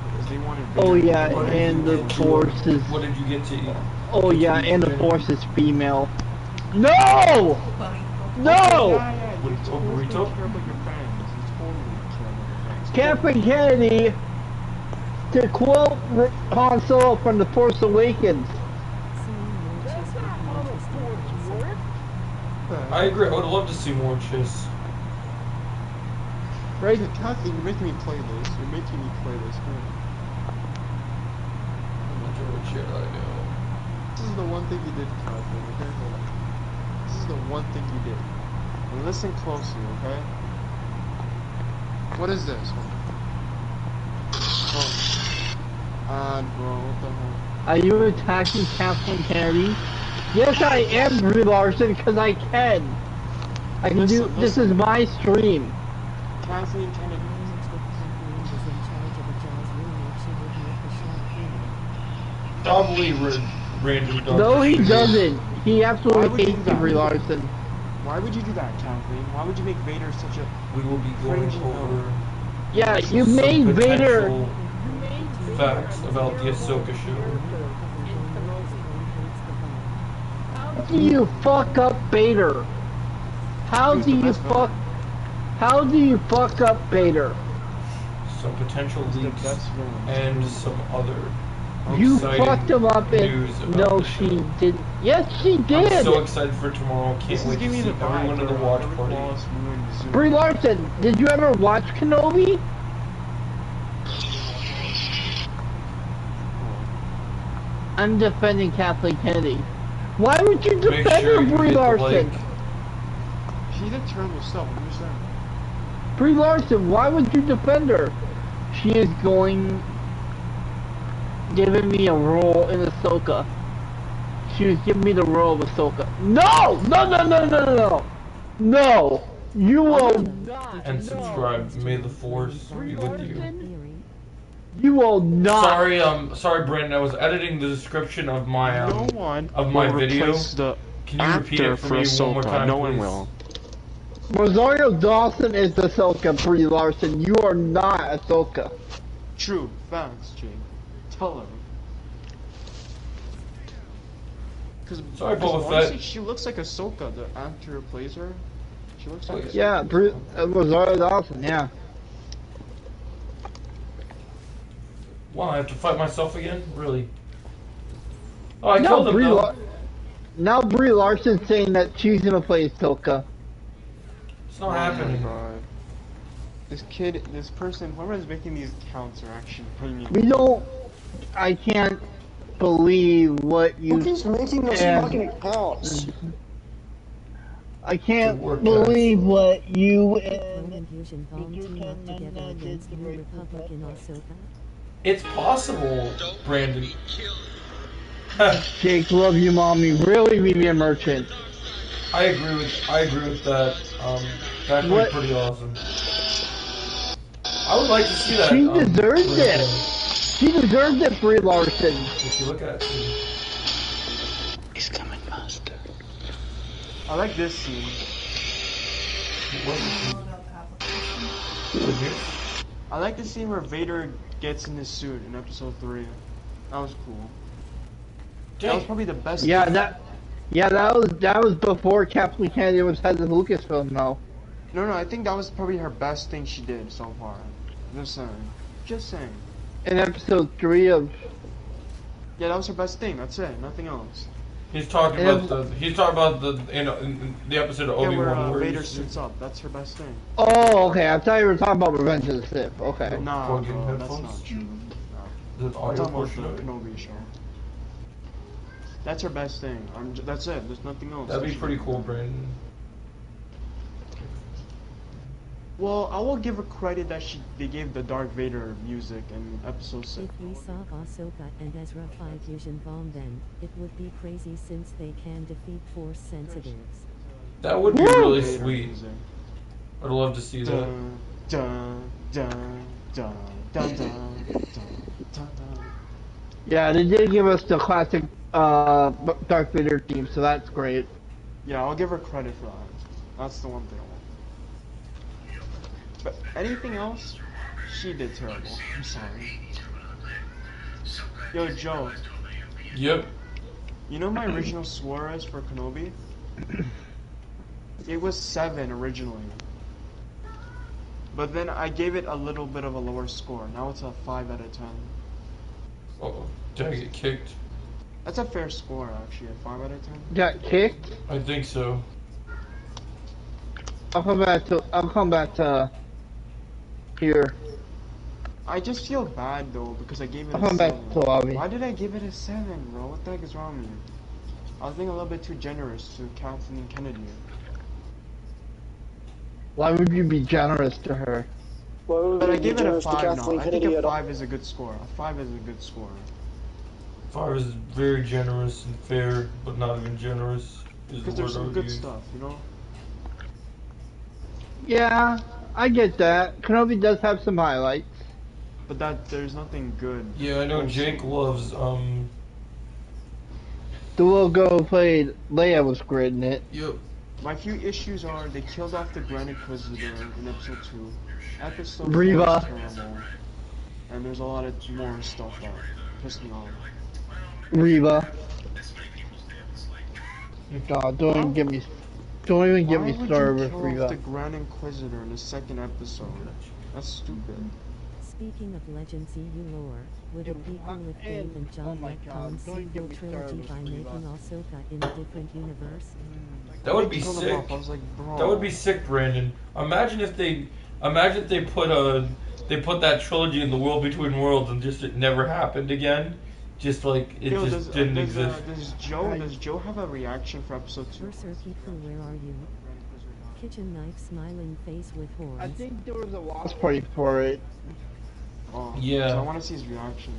Because they wanted Vader. Oh yeah, What did and you the get to- Force is... What did you get to eat? Oh yeah, and the Force is female. No! No! Yeah, you Burrito? totally care about your friends. You totally care about your friends. Kathleen Kennedy, to quote Han Solo from The Force Awakens. I agree. I would love to see more Chiss. Right? Kathleen, you're making me play this. You're making me play this. Come on. Which year I know. This is the one thing you did, Kathleen. Okay, hold on. This is the one thing you did. And listen closely, okay? What is this? Oh. Bro, what the hell? Are you attacking Kathleen Kennedy? Yes, I am Brie Larson because I can. I can do. This is my stream. Kathleen Kennedy. Rumors that Kathleen was in charge of a Jaws remake. She would make the shot cleaner. Probably random dog. No, he doesn't. He Why would absolutely you do hates that? Brie Larson. Why would you do that, Kathleen? Why would you make Vader such a... We will be going Cringy over Yeah, you some made Vader. potential facts about the Ahsoka show. How do you fuck up Vader? How Who's do the you best fuck? How do you fuck up Vader? Some potential the leaks best villain. and some other You exciting fucked him up news and about no, the she show. didn't. Yes, she did. I'm so excited for tomorrow. This Can't is wait to giving see me the vibe everyone in the for watch every party. flawless ruined Zoom. Brie Larson, did you ever watch Kenobi? I'm defending Kathleen Kennedy. Why would you Make defend sure her, you Brie hit the Larson? like. She did terrible stuff, I'm just saying. Brie Larson, why would you defend her? She is giving me a role in Ahsoka. She was giving me the role of Ahsoka. No! No, no, no, no, no, no! No! You will not! And subscribe. May the force be with you. You will not! Sorry, Brandon. I was editing the description of my No one of my will video. replace the Can you repeat actor it for for me one more Ahsoka. time, No one please? will. Rosario Dawson is Ahsoka, Brie Larson. You are not Ahsoka. True. Facts, Jake. Tell her. Cause, Sorry, Boba honestly, Fett. she looks like Ahsoka, the actor who plays her. She looks like Yeah, Rosario Dawson, yeah. Wow, I have to fight myself again? Really? Oh, I killed him Brie though. Now Brie Larson's saying that she's gonna play Ahsoka. It's not happening. God. This person, whoever is making these counts are actually putting me. We don't. I can't believe what you. Who keeps making those and- fucking accounts? I can't Good work, believe what you Roman and. Fusion Bomb team up together against New Republican Ahsoka. It's possible, Brandon. Jake, love you, mommy. Really, Vivian Merchant. I agree with that. That would What? be pretty awesome. I would like to see that. She deserved really it. cool. She deserved it, Brie Larson. If you look at it. He's coming faster. I like this scene. What was it? I like the scene where Vader gets in his suit in episode 3. That was cool. That was Dang. probably the best. Yeah, that was before Kathleen Kennedy was head of Lucasfilm, though. No, I think that was probably her best thing she did so far. Just saying. Just saying. In episode 3 of. Yeah, that was her best thing. That's it. Nothing else. He's talking about the in the episode of Yeah, Obi-Wan where where Vader he's- suits up. That's her best thing. Oh, okay. I thought you were talking about Revenge of the Sith. Okay. Nah, Plug in bro, that's headphones? not true. the I'm audio talking about portion the of it. Kenobi show. That's her best thing. That's it. There's nothing else. That'd be pretty cool, Brandon. Well, I will give her credit that they gave the Darth Vader music in episode 6. If we saw Ahsoka and Ezra fight Fusion Bomb, then it would be crazy since they can defeat Force sensitives. That would be Woo! really Vader sweet. music. I'd love to see that. Dun, dun, dun, dun, dun, dun, dun, dun, dun. Yeah, they did give us the classic Darth Vader theme, so that's great. Yeah, I'll give her credit for that. That's the one thing I want. But anything else, she did terrible. I'm sorry. Yo, Joe, Yep. you know my original score is for Kenobi? It was 7 originally. But then I gave it a little bit of a lower score. Now it's a 5 out of 10. Uh-oh. Did I get kicked? That's a fair score, actually. A 5 out of 10. Got kicked. I think so. I'll come back to Here. I just feel bad though because I gave it I'm a coming back 7. to the lobby. Why did I give it a 7, bro? What the heck is wrong with me? I was being a little bit too generous to Kathleen Kennedy. Why would you be generous to her? Why would But we I be gave it a generous to 5 now. Kathleen I think Kennedy a at all? 5 is a good score. A 5 is a good score. 5 is very generous and fair, but not even generous. Is Because the there's word I some would good use. stuff, you know? Yeah, I get that. Kenobi does have some highlights. But that there's nothing good. Yeah, I know also. Jake loves The little girl who played Leia was great in it. Yep. My few issues are they killed off the Grand Inquisitor in episode 2. Episode 4 Reva. is terrible. And there's a lot of more stuff that pissed me off. Reba. God, don't even get me Why would started you with kill off Reba. the Grand Inquisitor in the second episode? That's stupid. Speaking of Legends EU lore, would it be cool if Dave and oh John my God, retconned don't get sequel me trilogy started by with making Reba. Ahsoka in a different universe? That would be Killed him sick. off. I was like, bro. That would be sick, Brandon. Imagine if they put that trilogy in the World Between Worlds and just it never happened again. Just like it Yo, just didn't exist. Does Joe have a reaction for episode 2? Berserky Poo, where are you? Kitchen knife smiling face with horns. I think there was a watch party for it. Oh, Yeah. So I want to see his reaction.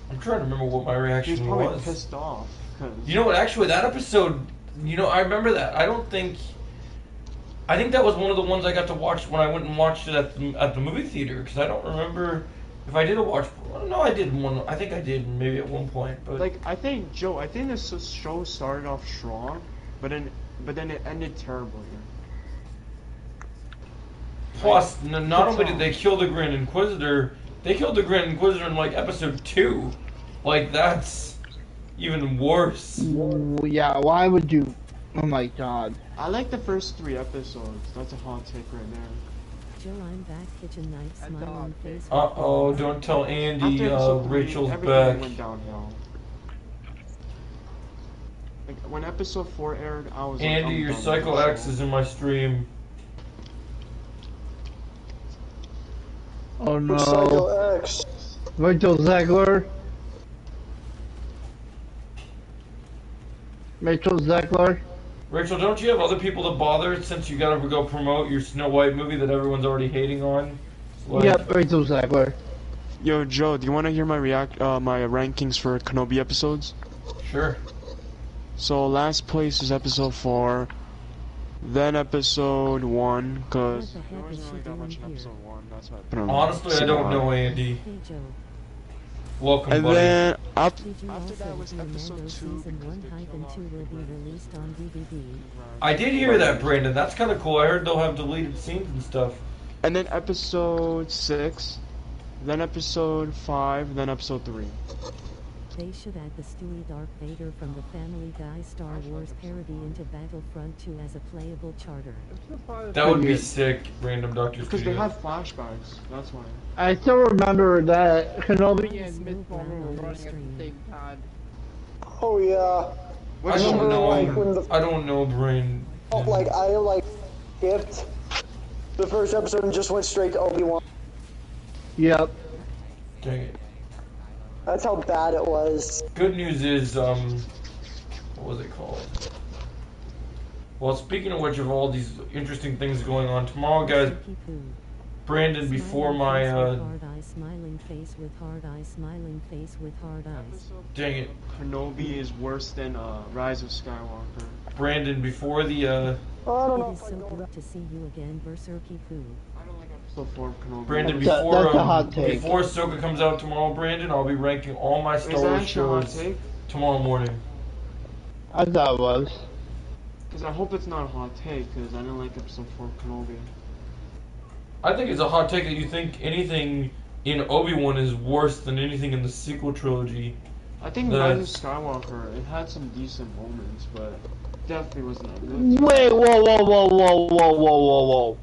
I'm trying to remember what my He was reaction probably was. pissed off. You know what? Actually, that episode, I remember that. I think that was one of the ones I got to watch when I went and watched it at the movie theater. Because I don't remember if I did a watch. No, I did one. I think I did maybe at one point. But I think this show started off strong, but then it ended terribly. plus, not only did they kill the Grand Inquisitor, they killed the Grand Inquisitor in like episode 2. Like that's even worse. Yeah, why would you? Oh my God. I like the first 3 episodes. That's a hot take right there. Joe, I'm back. Kitchen knife That's smiling all. face with Uh-oh, horns. don't tell Andy After episode 3, Rachel's everything back. went downhill. Like, when episode 4 aired, I was like, Andy, I'm your done with Psycho this X show. is in my stream. Oh Who's Psycho no. X? Rachel Zegler. Rachel Zegler. Rachel, don't you have other people to bother since you gotta go promote your Snow White movie that everyone's already hating on? Like, Yep, Rachel Zegler. Yo, Joe, do you want to hear my my rankings for Kenobi episodes? Sure. So last place is episode 4, then episode 1, cause What the there heck is wasn't she really that much in doing here? episode 1. That's why I put 'em Honestly, I so don't high. know, Andy. Hey Joe, Welcome, And buddy. then did you after also that was hear episode Mando 2 season because 1 they hype killed and off 2 will the be released on DVD? I did hear that, Brandon. That's kind of cool. I heard they'll have deleted scenes and stuff. And then episode 6, then episode 5, then episode 3. They should add the Stewie Darth Vader from the Family Guy Star Wars parody into Battlefront 2 as a playable charter. That would be sick, Random Doctor Because they Studio. have flashbacks, that's why. I still remember that Kenobi Nice and Miss move Marvel around were on your running at stream. the same time. Oh yeah. I don't Remember, like, when know. the- I don't know, Brandon. I skipped the first episode and just went straight to Obi-Wan. Yep. Dang it. That's how bad it was. Good news is, what was it called? Well, speaking of which, of all these interesting things going on tomorrow, guys, Berserky Poo. Brandon, before my, Hard eye smiling face with hard eye smiling face with hard eyes. dang it, Kenobi is worse than Rise of Skywalker. Brandon, before the, I don't It know is if I so know good that. to see you again, Berserky Poo. I don't like episode 4 of Kenobi. Brandon, That's before, a hot take. before Ahsoka comes out tomorrow, Brandon, I'll be ranking all my Is Star that Wars actually a hot shows take? tomorrow morning. I thought it was. Because I hope it's not a hot take, because I didn't like episode 4 of Kenobi. I think it's a hot take that you think anything in Obi-Wan is worse than anything in the sequel trilogy. I think That's- Rise of Skywalker, it had some decent moments, but definitely wasn't that good. Wait, whoa.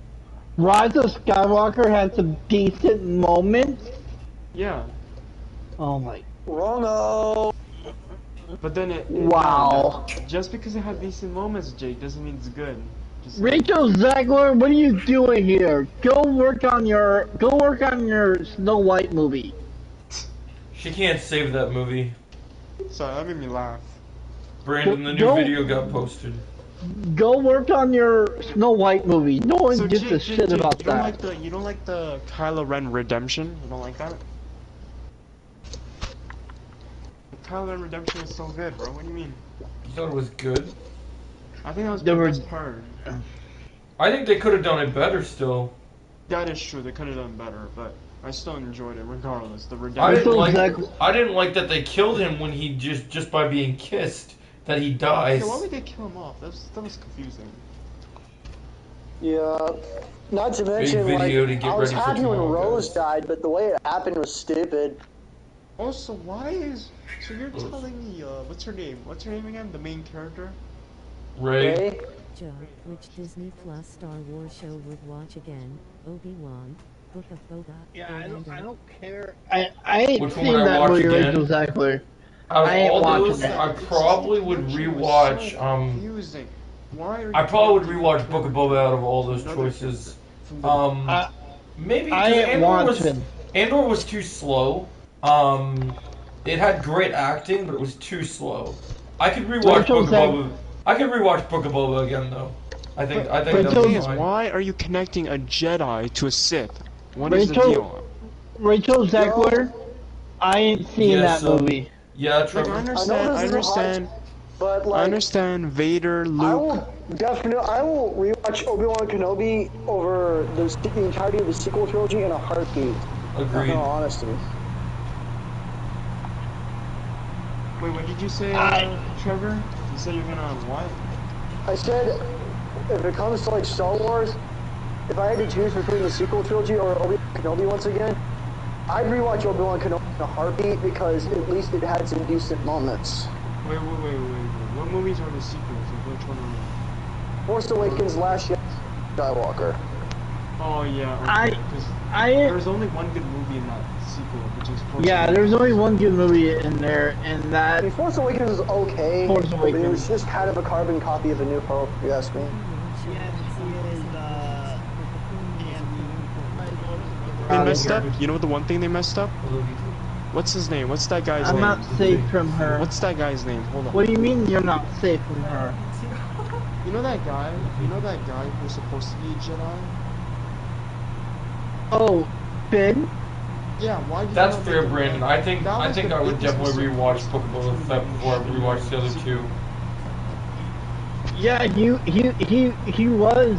Rise of Skywalker had some decent moments? Yeah, Oh my. Wrong-o. but then it Wow. just because it had decent moments, Jake, doesn't mean it's good. Rachel Zegler, what are you doing here? Go work on your Snow White movie. She can't save that movie. Sorry, that made me laugh. Brandon, the new Go- video got posted. Go work on your Snow White movie. No one gives a shit about that. You don't like the Kylo Ren redemption? You don't like that? Kylo Ren redemption is so good, bro. What do you mean? You thought it was good? I think that was the best part. I think they could have done it better still. That is true. They could have done better, but I still enjoyed it regardless. The I redemption. didn't like that they killed him when he just by being kissed that he dies. Okay, why would they kill him off? That was confusing. Yeah. Not to mention, video to like, get I was ready for happy when tomorrow, Rose guys. died, but the way it happened was stupid. Also, why is... So you're telling me, what's her name? What's her name again? The main character? Ray. Ray? Joe, which Disney Plus Star Wars show would watch again? Obi-Wan, Book of Boba, Yeah, or I Lando? don't care. I ain't Which one seen would I that watch movie, again? Rachel Zegler. Out of I ain't all watching those, that. I probably would rewatch. Confusing. Why are you I probably would connecting rewatch Book of Boba out of all those another choices. from the- Maybe I ain't Andor was too slow. It had great acting, but it was too slow. I could rewatch Rachel Book of Boba. I could rewatch Book of Boba again though. I think But that Rachel- was Is fine. why are you connecting a Jedi to a Sith? What is the Rachel- deal? Rachel Zegler, I ain't seen Yes, that movie. Yeah, Like, Trevor. I I know understand, this is a hot, but I like, understand Vader, I Luke. will rewatch Obi-Wan Kenobi over the entirety of the sequel trilogy in a heartbeat. Agreed. In all honesty. Wait, what did you say, Trevor? You said you're gonna what? I said, if it comes to like Star Wars, if I had to choose between the sequel trilogy or Obi-Wan Kenobi once again, I'd rewatch Obi-Wan Kenobi in a heartbeat because at least it had some decent moments. Wait. What movies are the sequels? Like, which one are they? Force Awakens, Last Jedi, Skywalker. Oh yeah, okay. 'Cause I there's only one good movie in that sequel, which is Force yeah, Awakens. there's only one good movie in there, and I that mean, Force Awakens was okay, Force but it Awakens. was just kind of a carbon copy of A New Hope, if you ask me. They messed up. You know what the one thing they messed up? What's his name? What's that guy's I'm name? not safe from her. What's that guy's name? Hold on. What do you mean you're not safe from her? You know that guy? You know that guy who's supposed to be a Jedi? Oh, Finn? Yeah, why did That's you not fair, make him Brandon. Jedi? I think That was the I would biggest definitely mistake. rewatch Book of Boba Fett before I rewatch the other two. Yeah, he was.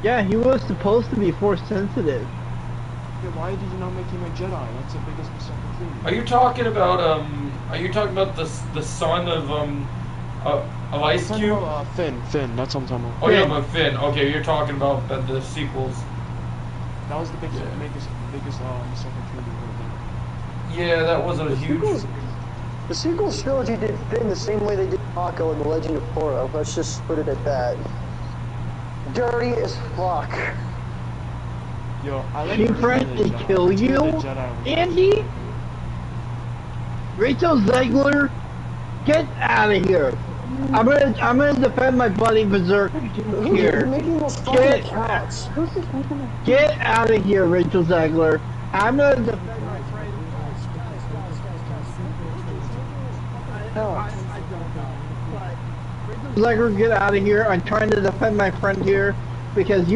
Yeah, he was supposed to be force sensitive. Yeah, why did you not make him a Jedi? That's the biggest mistake. Are you talking about the son of Ice I'm talking Cube? about, Finn. That's what I'm talking about. Oh yeah, but Finn. Okay, you're talking about the sequels. That was the biggest mistake right Yeah, that was a huge. The sequel trilogy did Finn the same way they did Mako in The Legend of Korra. Let's just put it at that. Dirty as fuck. there. Yo, I like She Return of threatened the to Jedi. kill Return you, of the Jedi was- Andy? Rachel Zegler, get out of here. I'm gonna defend my buddy Berserk Who's here. making those fucking Get- accounts? Who's making them? Get out of here, Rachel Zegler. I'm gonna defend my friend. Zegler, get out of here. I'm trying to defend my friend here because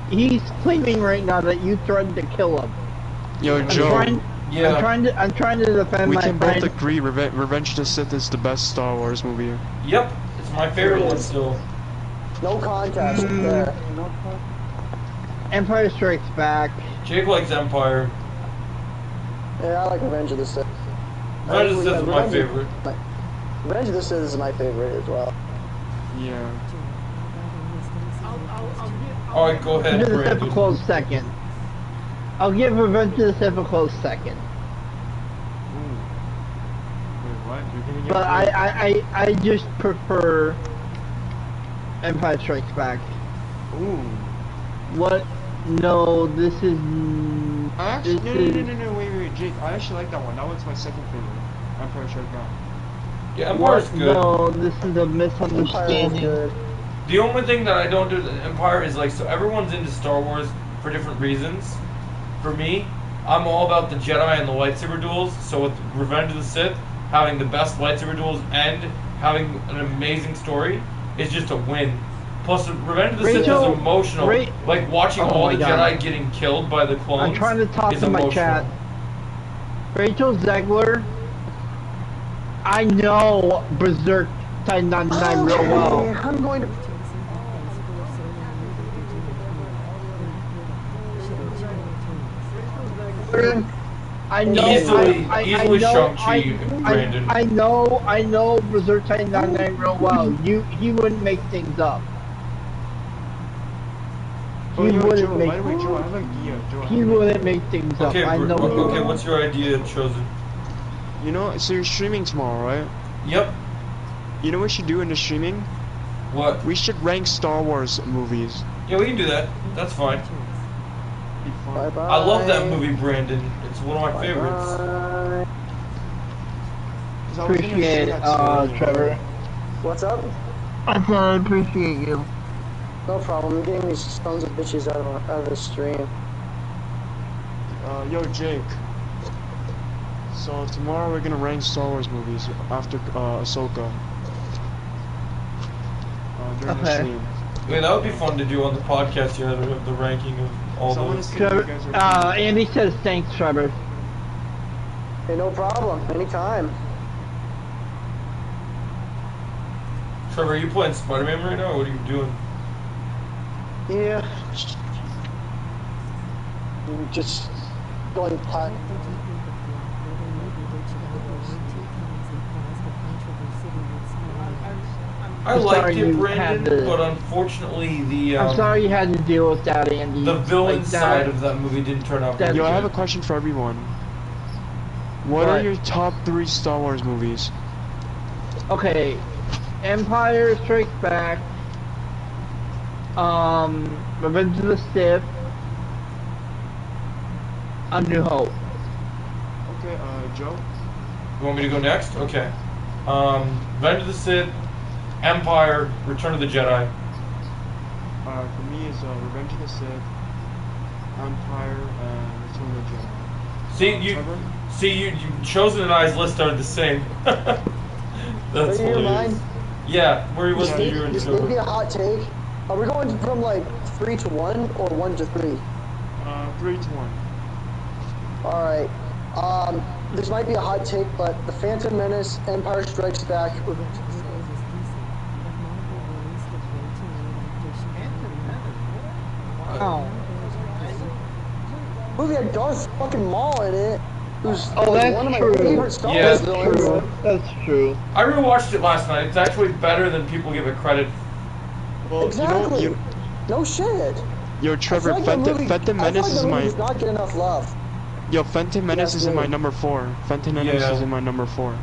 he's claiming right now that you threatened to kill him. Yo, I'm Joe. trying, Yeah. I'm trying to defend We my can friend. both agree Revenge of the Sith is the best Star Wars movie. Yep, it's my favorite one still. No contest there. Empire Strikes Back. Jake likes Empire. Yeah, I like Revenge of the Sith. Revenge of the Sith is my Revenge- favorite. Revenge of the Sith is my favorite as well. Yeah. Alright, go ahead, Revenge of the Sith a Brandon. close second. I'll give Revenge of the Sith a close second. Ooh. Wait, what? You're gonna get But I just prefer Empire Strikes Back. Ooh. What? No, this is. Actually, This no, wait, Jake. I actually like that one. That one's my second favorite. Empire Strikes Back. Yeah, Empire's good. No, this is a Empire is misunderstanding. good. The only thing that I don't do with Empire is like, so everyone's into Star Wars for different reasons. For me, I'm all about the Jedi and the lightsaber duels. So with Revenge of the Sith, having the best lightsaber duels and having an amazing story is just a win. Plus, Revenge of the Sith is emotional. Like watching all the Jedi getting killed by the clones. I'm trying to talk is to my emotional. chat. Rachel Zegler, I know Berserk Titan 99 real well. I'm going to. I know, Easily know, Shang-Chi, Brandon. I know Berserk Titan 99 real well. He wouldn't make things up. Oh, He yo, wouldn't Joe, make. by the way, Joe, I have an idea. Joe, I have He an wouldn't idea. make things Okay, up. I know. okay, what's your idea, Chosen? You know, so you're streaming tomorrow, right? Yep. You know what we should do in the streaming? What? We should rank Star Wars movies. Yeah, we can do that. That's fine. Be fun. Bye bye. I love that movie, Brandon. It's one of my favorites. Bye. 'Cause I was gonna Appreciate say it, that today. Trevor. What's up? I said I appreciate you. No problem. I'm getting these sons of bitches out of the stream. Yo, Jake. So tomorrow we're gonna rank Star Wars movies after Ahsoka. During the Okay. stream. Wait, that would be fun to do on the podcast. You know, the ranking of all So I wanna those. see if you Trevor, guys are Andy says thanks, Trevor. Hey, no problem. Anytime. Trevor, are you playing Spider-Man right now, or what are you doing? Yeah. Just going pot. I I'm liked sorry it, you Brandon, had to- but unfortunately the I'm sorry you had to deal with that, Andy. the villain Like that. side of that movie didn't turn out very Yo, I good. have a question for everyone. What are What? your top 3 Star Wars movies? Okay, Empire Strikes Back. Revenge of the Sith. A New Hope. Okay, Joe? You want me to go next? Okay. Revenge of the Sith, Empire, Return of the Jedi. For me it's Revenge of the Sith, Empire, and Return of the Jedi. See, you Chosen and I's list are the same. That's Are you hilarious. mine? Yeah, where was Just you give and me Chosen? a hot take. Are we going from like 3 to 1 or 1 to 3? 3 to 1. Alright. This might be a hot take, but The Phantom Menace, Empire Strikes Back, Oh. movie had Darth fucking Maul in it. Who's Oh, that's one of my true. favorite Star Yeah, Wars that's villains. True. That's true. I rewatched it last night. It's actually better than people give it credit. Well, Exactly. you know, No shit. yo, Trevor, I feel like that movie, Phantom I feel Menace like is that movie my... does not get enough love. Yo, Phantom Menace Yes, is in my dude. number 4. Phantom Menace Yeah. is in my number 4.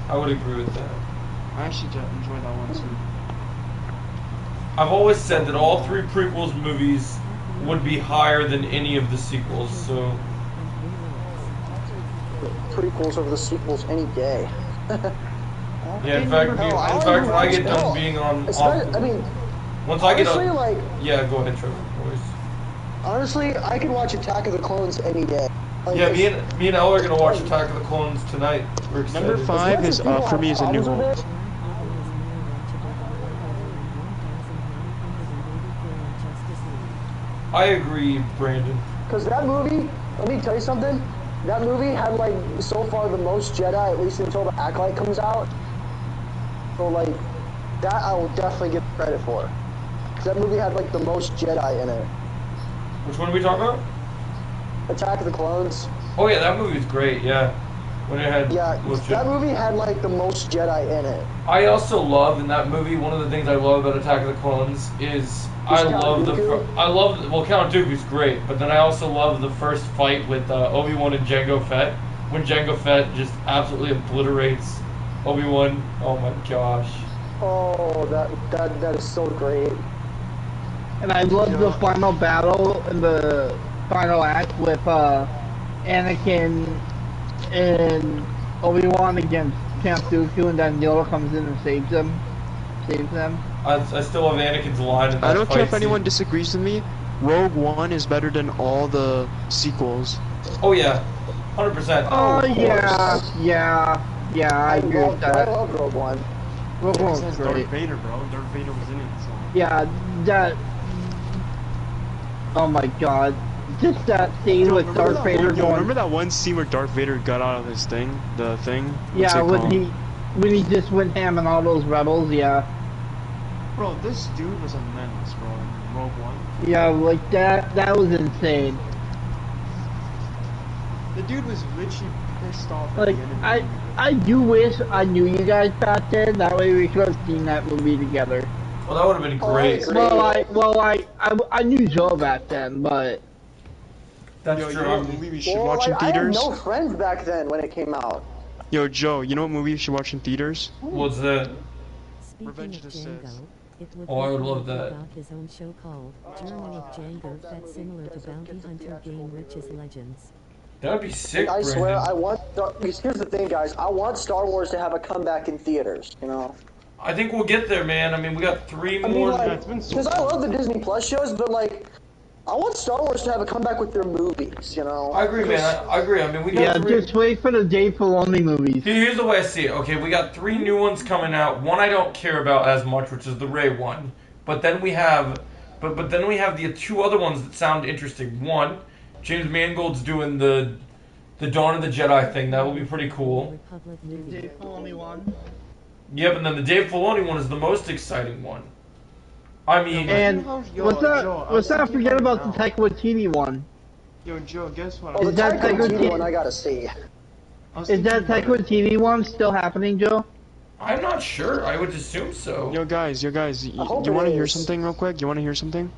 I would agree with that. I actually enjoy that one too. I've always said that all 3 prequels movies would be higher than any of the sequels, so Prequels over the sequels any day. yeah. In fact, Hell, I don't when even I get watch- done hell, being on, I mean, once I get honestly, on, like, yeah, go ahead, Trevor. Boys. honestly, I could watch Attack of the Clones any day. Like, Yeah, it's- me and Elle are gonna watch Attack of the Clones tonight. We're excited. Number as 5 much is, as people for me, have is A New problems with Hope. it, I agree, Brandon. because that movie, let me tell you something, that movie had, like, so far the most Jedi, at least until the Acolyte comes out. So, like, that I will definitely give credit for. 'Cause that movie had, like, the most Jedi in it. Which one are we talking about? Attack of the Clones. Oh yeah, that movie was great. Yeah, when it had Yeah, legit- that movie had, like, the most Jedi in it. I also love in that movie. One of the things I love about Attack of the Clones is Count Dooku? Count Dooku's great, but then I also love the first fight with Obi-Wan and Jango Fett when Jango Fett just absolutely obliterates Obi-Wan. Oh my gosh. Oh, that is so great. And I love the final battle in the final act with Anakin and Obi-Wan against Count Dooku, and then Yoda comes in and saves him. saves them. I still have Anakin's line in that I don't care fight if anyone scene. disagrees with me. Rogue One is better than all the sequels. Oh yeah, 100%. Oh, of course. yeah, I agree with I that. love Rogue One. Rogue Yeah, 'cause One's that's great. Darth Vader, bro. Darth Vader was in it, so. Yeah, that. Oh my god. Just that scene with Darth Vader going. Remember that one scene where Darth Vader got out of his thing? The thing? What's Yeah, it called? when he just went ham on all those rebels, yeah. Bro, this dude was a menace, bro, in Rogue One. Yeah, like that was insane. The dude was literally pissed off at Like, the end of the movie. I do wish I knew you guys back then, that way we could have seen that movie together. Well, that would have been great. I knew Joe back then, but... That's Yo, true. you know what movie we should watch in I had theaters? no friends back then when it came out. Yo, Joe, you know what movie you should watch in theaters? What's that? Speaking Revenge of of the Sith. Django, it would Oh, I would be love cool that. about his own show called Journal of Django Fett, similar to Bounty Hunter Game Rich's Legends. That would be sick, I swear, Brandon. because here's the thing, guys. I want Star Wars to have a comeback in theaters, you know? I think we'll get there, man. I mean, we got 3 I mean, more. like, it's been so because I long. love the Disney Plus shows, but, like, I want Star Wars to have a comeback with their movies, you know? I agree, man. I agree. I mean, we got Yeah, 3. just wait for the Dave Filoni movies. Here's the way I see it. Okay, we got 3 new ones coming out. One I don't care about as much, which is the Rey one. But then we have, but then we have the 2 other ones that sound interesting. One, James Mangold's doing the Dawn of the Jedi thing. That will be pretty cool. Republic movie. Dave Filoni one. Yep, and then the Dave Filoni one is the most exciting one. I mean, And Yo, let's Joe, I was not thinking forget about about the now. Taika Waititi one. Yo, Joe, guess what? Oh, Is the that Taika Taika Waititi Waititi? one I gotta see. Is that Taika Waititi one still happening, Joe? I'm not sure. I would assume so. Yo, guys, you hope want it to hear is. something real quick? You want to hear something?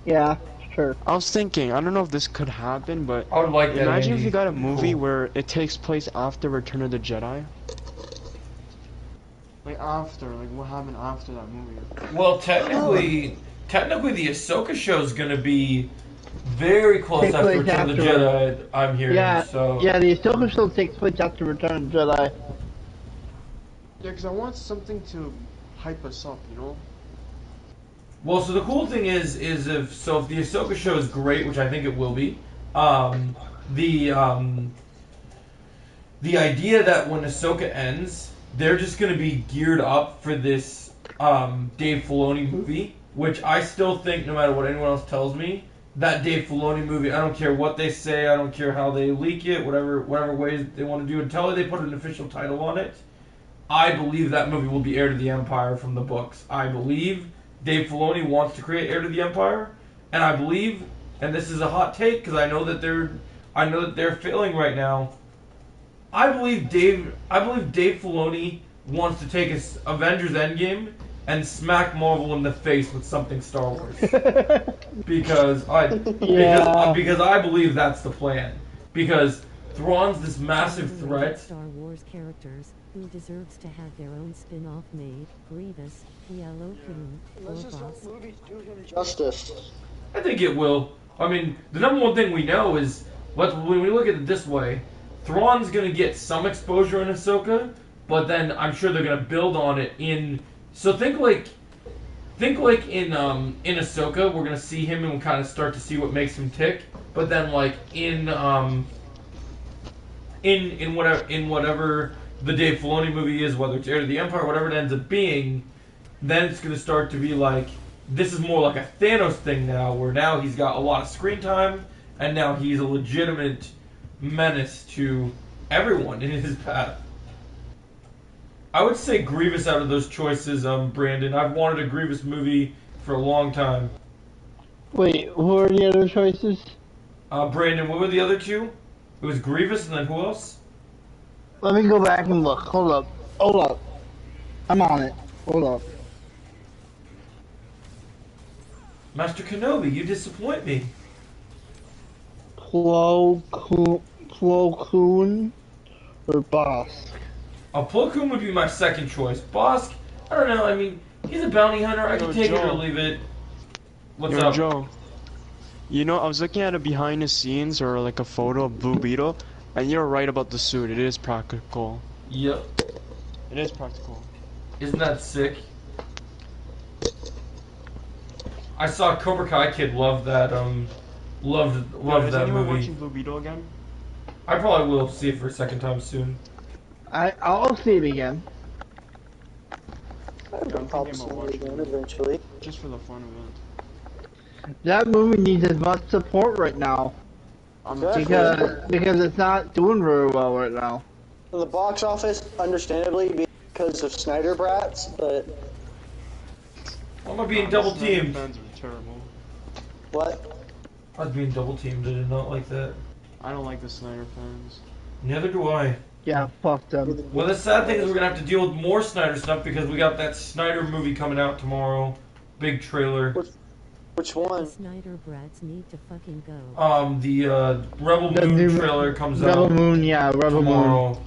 Yeah, sure. I was thinking, I don't know if this could happen, but I would like that. imagine if Andy. you got a movie Cool. where it takes place after Return of the Jedi. Like after, like what happened after that movie. Well, technically the Ahsoka show is going to be very close Take after place Return of the after. Jedi. I'm hearing. Yeah, So yeah, the Ahsoka show takes place after Return of the Jedi. Yeah, because I want something to hype us up, you know? Well, so the cool thing is if the Ahsoka show is great, which I think it will be, the idea that when Ahsoka ends, they're just going to be geared up for this Dave Filoni movie, which I still think, no matter what anyone else tells me, that Dave Filoni movie, I don't care what they say, I don't care how they leak it, whatever ways they want to do it, until they put an official title on it, I believe that movie will be Heir to the Empire from the books. I believe Dave Filoni wants to create Heir to the Empire, and I believe, and this is a hot take because I know that they're failing right now. I believe Dave Filoni wants to take his Avengers Endgame and smack Marvel in the face with something Star Wars because I believe that's the plan, because Thrawn's this massive threat. Star Wars characters who deserves to have their own spin-off made. Grievous, Yellow Coon, or Let's just hope Boss. movies do him justice. I think it will. I mean, the number one thing we know is, when we look at it this way, Thrawn's going to get some exposure in Ahsoka, but then I'm sure they're going to build on it in... So think like in Ahsoka, we're going to see him and we'll kind of start to see what makes him tick, but then like in whatever the Dave Filoni movie is, whether it's Heir to the Empire, whatever it ends up being, then it's going to start to be like, this is more like a Thanos thing now, where now he's got a lot of screen time, and now he's a legitimate menace to everyone in his path. I would say Grievous out of those choices, Brandon. I've wanted a Grievous movie for a long time. Wait, who are the other choices? Brandon, what were the other 2? It was Grievous, and then who else? Let me go back and look. Hold up. I'm on it. Hold up. Master Kenobi, you disappoint me. Plo Koon or Boss? Plo Koon would be my second choice. Bosk, I don't know. I mean, he's a bounty hunter. I can Yo, take it or Joe. leave it. What's Yo, up? Joe. You know, I was looking at a behind the scenes or like a photo of Blue Beetle, and you're right about the suit. It is practical. Yep. It is practical. Isn't that sick? I saw Cobra Kai Kid loved that loved Is that anyone movie. watching Blue Beetle again? I probably will see it for a second time soon. I'll see it again. I have no I'm problem thinking about seeing it watching again it eventually. just for the fun of it. That movie needs as much support right now Exactly. because it's not doing very well right now. The box office, understandably, because of Snyder brats, but Why am I being double teamed? Fans are terrible. what? I was being double teamed. I did not like that. I don't like the Snyder fans. Neither do I. Yeah, fuck them. Well, the sad thing is we're gonna have to deal with more Snyder stuff because we got that Snyder movie coming out tomorrow. Big trailer. Which The one? Snyder brats need to fucking go. The Rebel The Moon new trailer comes Rebel out Moon, yeah, Rebel Moon. tomorrow.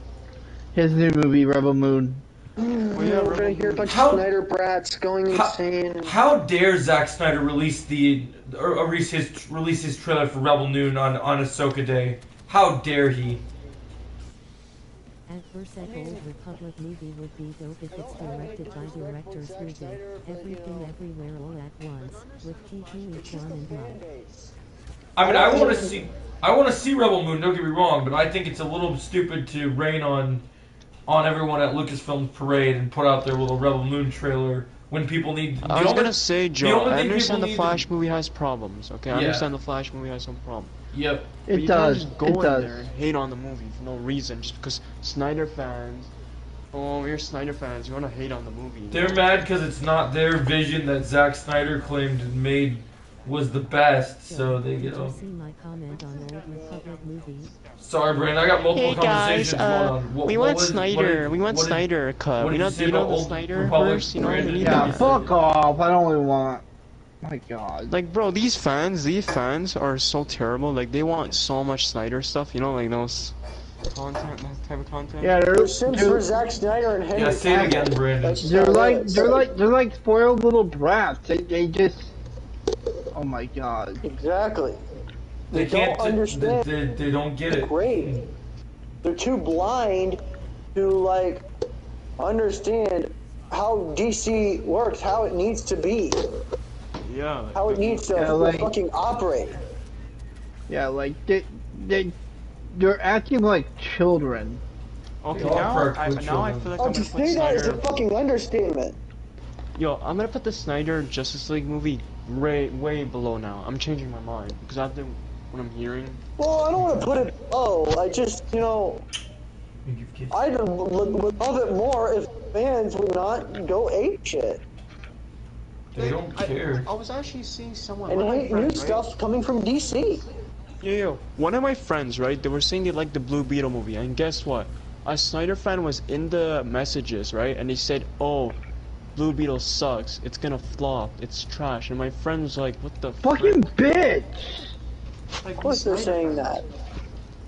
His new movie, Rebel Moon. We're gonna hear a bunch How- of Snyder brats going How- insane. How dare Zack Snyder release his trailer for Rebel Moon on Ahsoka Day? How dare he? At first, that Old Republic movie would be dope if it's directed by directors who did Everything Everywhere All at Once, with Kiki John and Mike. I mean, I want to see Rebel Moon. Don't get me wrong, but I think it's a little stupid to rain on everyone at Lucasfilm's parade and put out their little Rebel Moon trailer when people need. I was gonna say, Joe, only I thing understand people the need Flash movie has problems, okay? I Yeah. understand the Flash movie has some problems. Yep. But It you does. can't just go It in does. there and hate on the movie for no reason, just because Snyder fans. Oh, you're Snyder fans. You want to hate on the movie. They're mad because it's not their vision that Zack Snyder claimed and made was the best, so they get Did you off. see my comment on Old Republic movie? Sorry, Brandon. I got multiple Hey guys, conversations going on. we want Snyder. We want Snyder cut. what did You know, you say you know about the Old Snyder Republic, verse. You know, we Brandon? need Yeah, that. fuck off. I don't really want. My God. Like, bro, these fans are so terrible. Like, they want so much Snyder stuff. You know, like those content, that type of content. Yeah, They're Sims for Zack Snyder and Henry Yeah, say it Cavill. again, Brandon. That's just they're how it like is. they're like spoiled little brats. They just. Oh my God. Exactly. They don't can't. understand. They don't get it. Great. They're too blind to like understand how DC works, how it needs to be, Yeah. Like, how it needs to Yeah, like- fucking operate. Yeah, like they're acting like children. Okay, They are now practically now I children. feel like Oh, I'm to gonna put say that is a Snyder. fucking understatement. Yo, I'm gonna put the Snyder Justice League movie way below now. I'm changing my mind because after what I'm hearing. Well, I don't want to put it. Oh, I just I'd would love it more if fans would not go ape shit They don't care. I was actually seeing someone. and one of my hate new friends, right? stuff coming from DC. Yo, one of my friends, right? They were saying they liked the Blue Beetle movie, and guess what? A Snyder fan was in the messages, right? And they said, "Oh, Blue Beetle sucks. It's gonna flop. It's trash." And my friend was like, "What the Fucking bitch. Like, Of course they're saying that.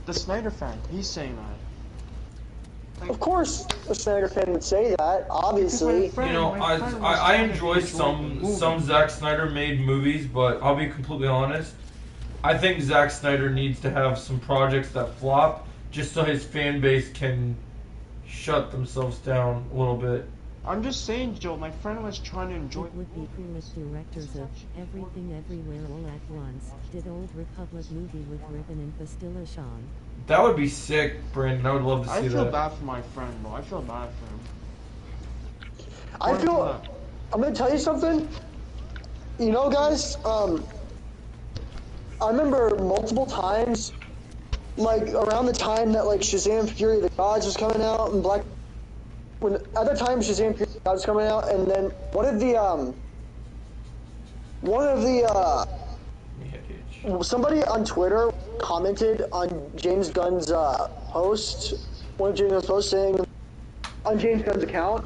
The Snyder fan, he's saying that. Of course, a Snyder fan would say that. Obviously, You know, I enjoy some Zack Snyder made movies, but I'll be completely honest. I think Zack Snyder needs to have some projects that flop, just so his fan base can shut themselves down a little bit. I'm just saying, Joe. My friend was trying to enjoy. It would be cool if directors of Everything Everywhere All at Once did Old Republic movie with Ribbon and Pastilla Sean. That would be sick, Brandon. I would love to see I feel that. bad for my friend, bro. I feel bad for him. I feel. I'm gonna tell you something. You know, guys. I remember multiple times, like around the time that like Shazam: Fury of the Gods was coming out and when at the time Shazam: Fury of the Gods was coming out, and then one of the somebody on Twitter commented on James Gunn's post, one of James Gunn's posts saying on James Gunn's account,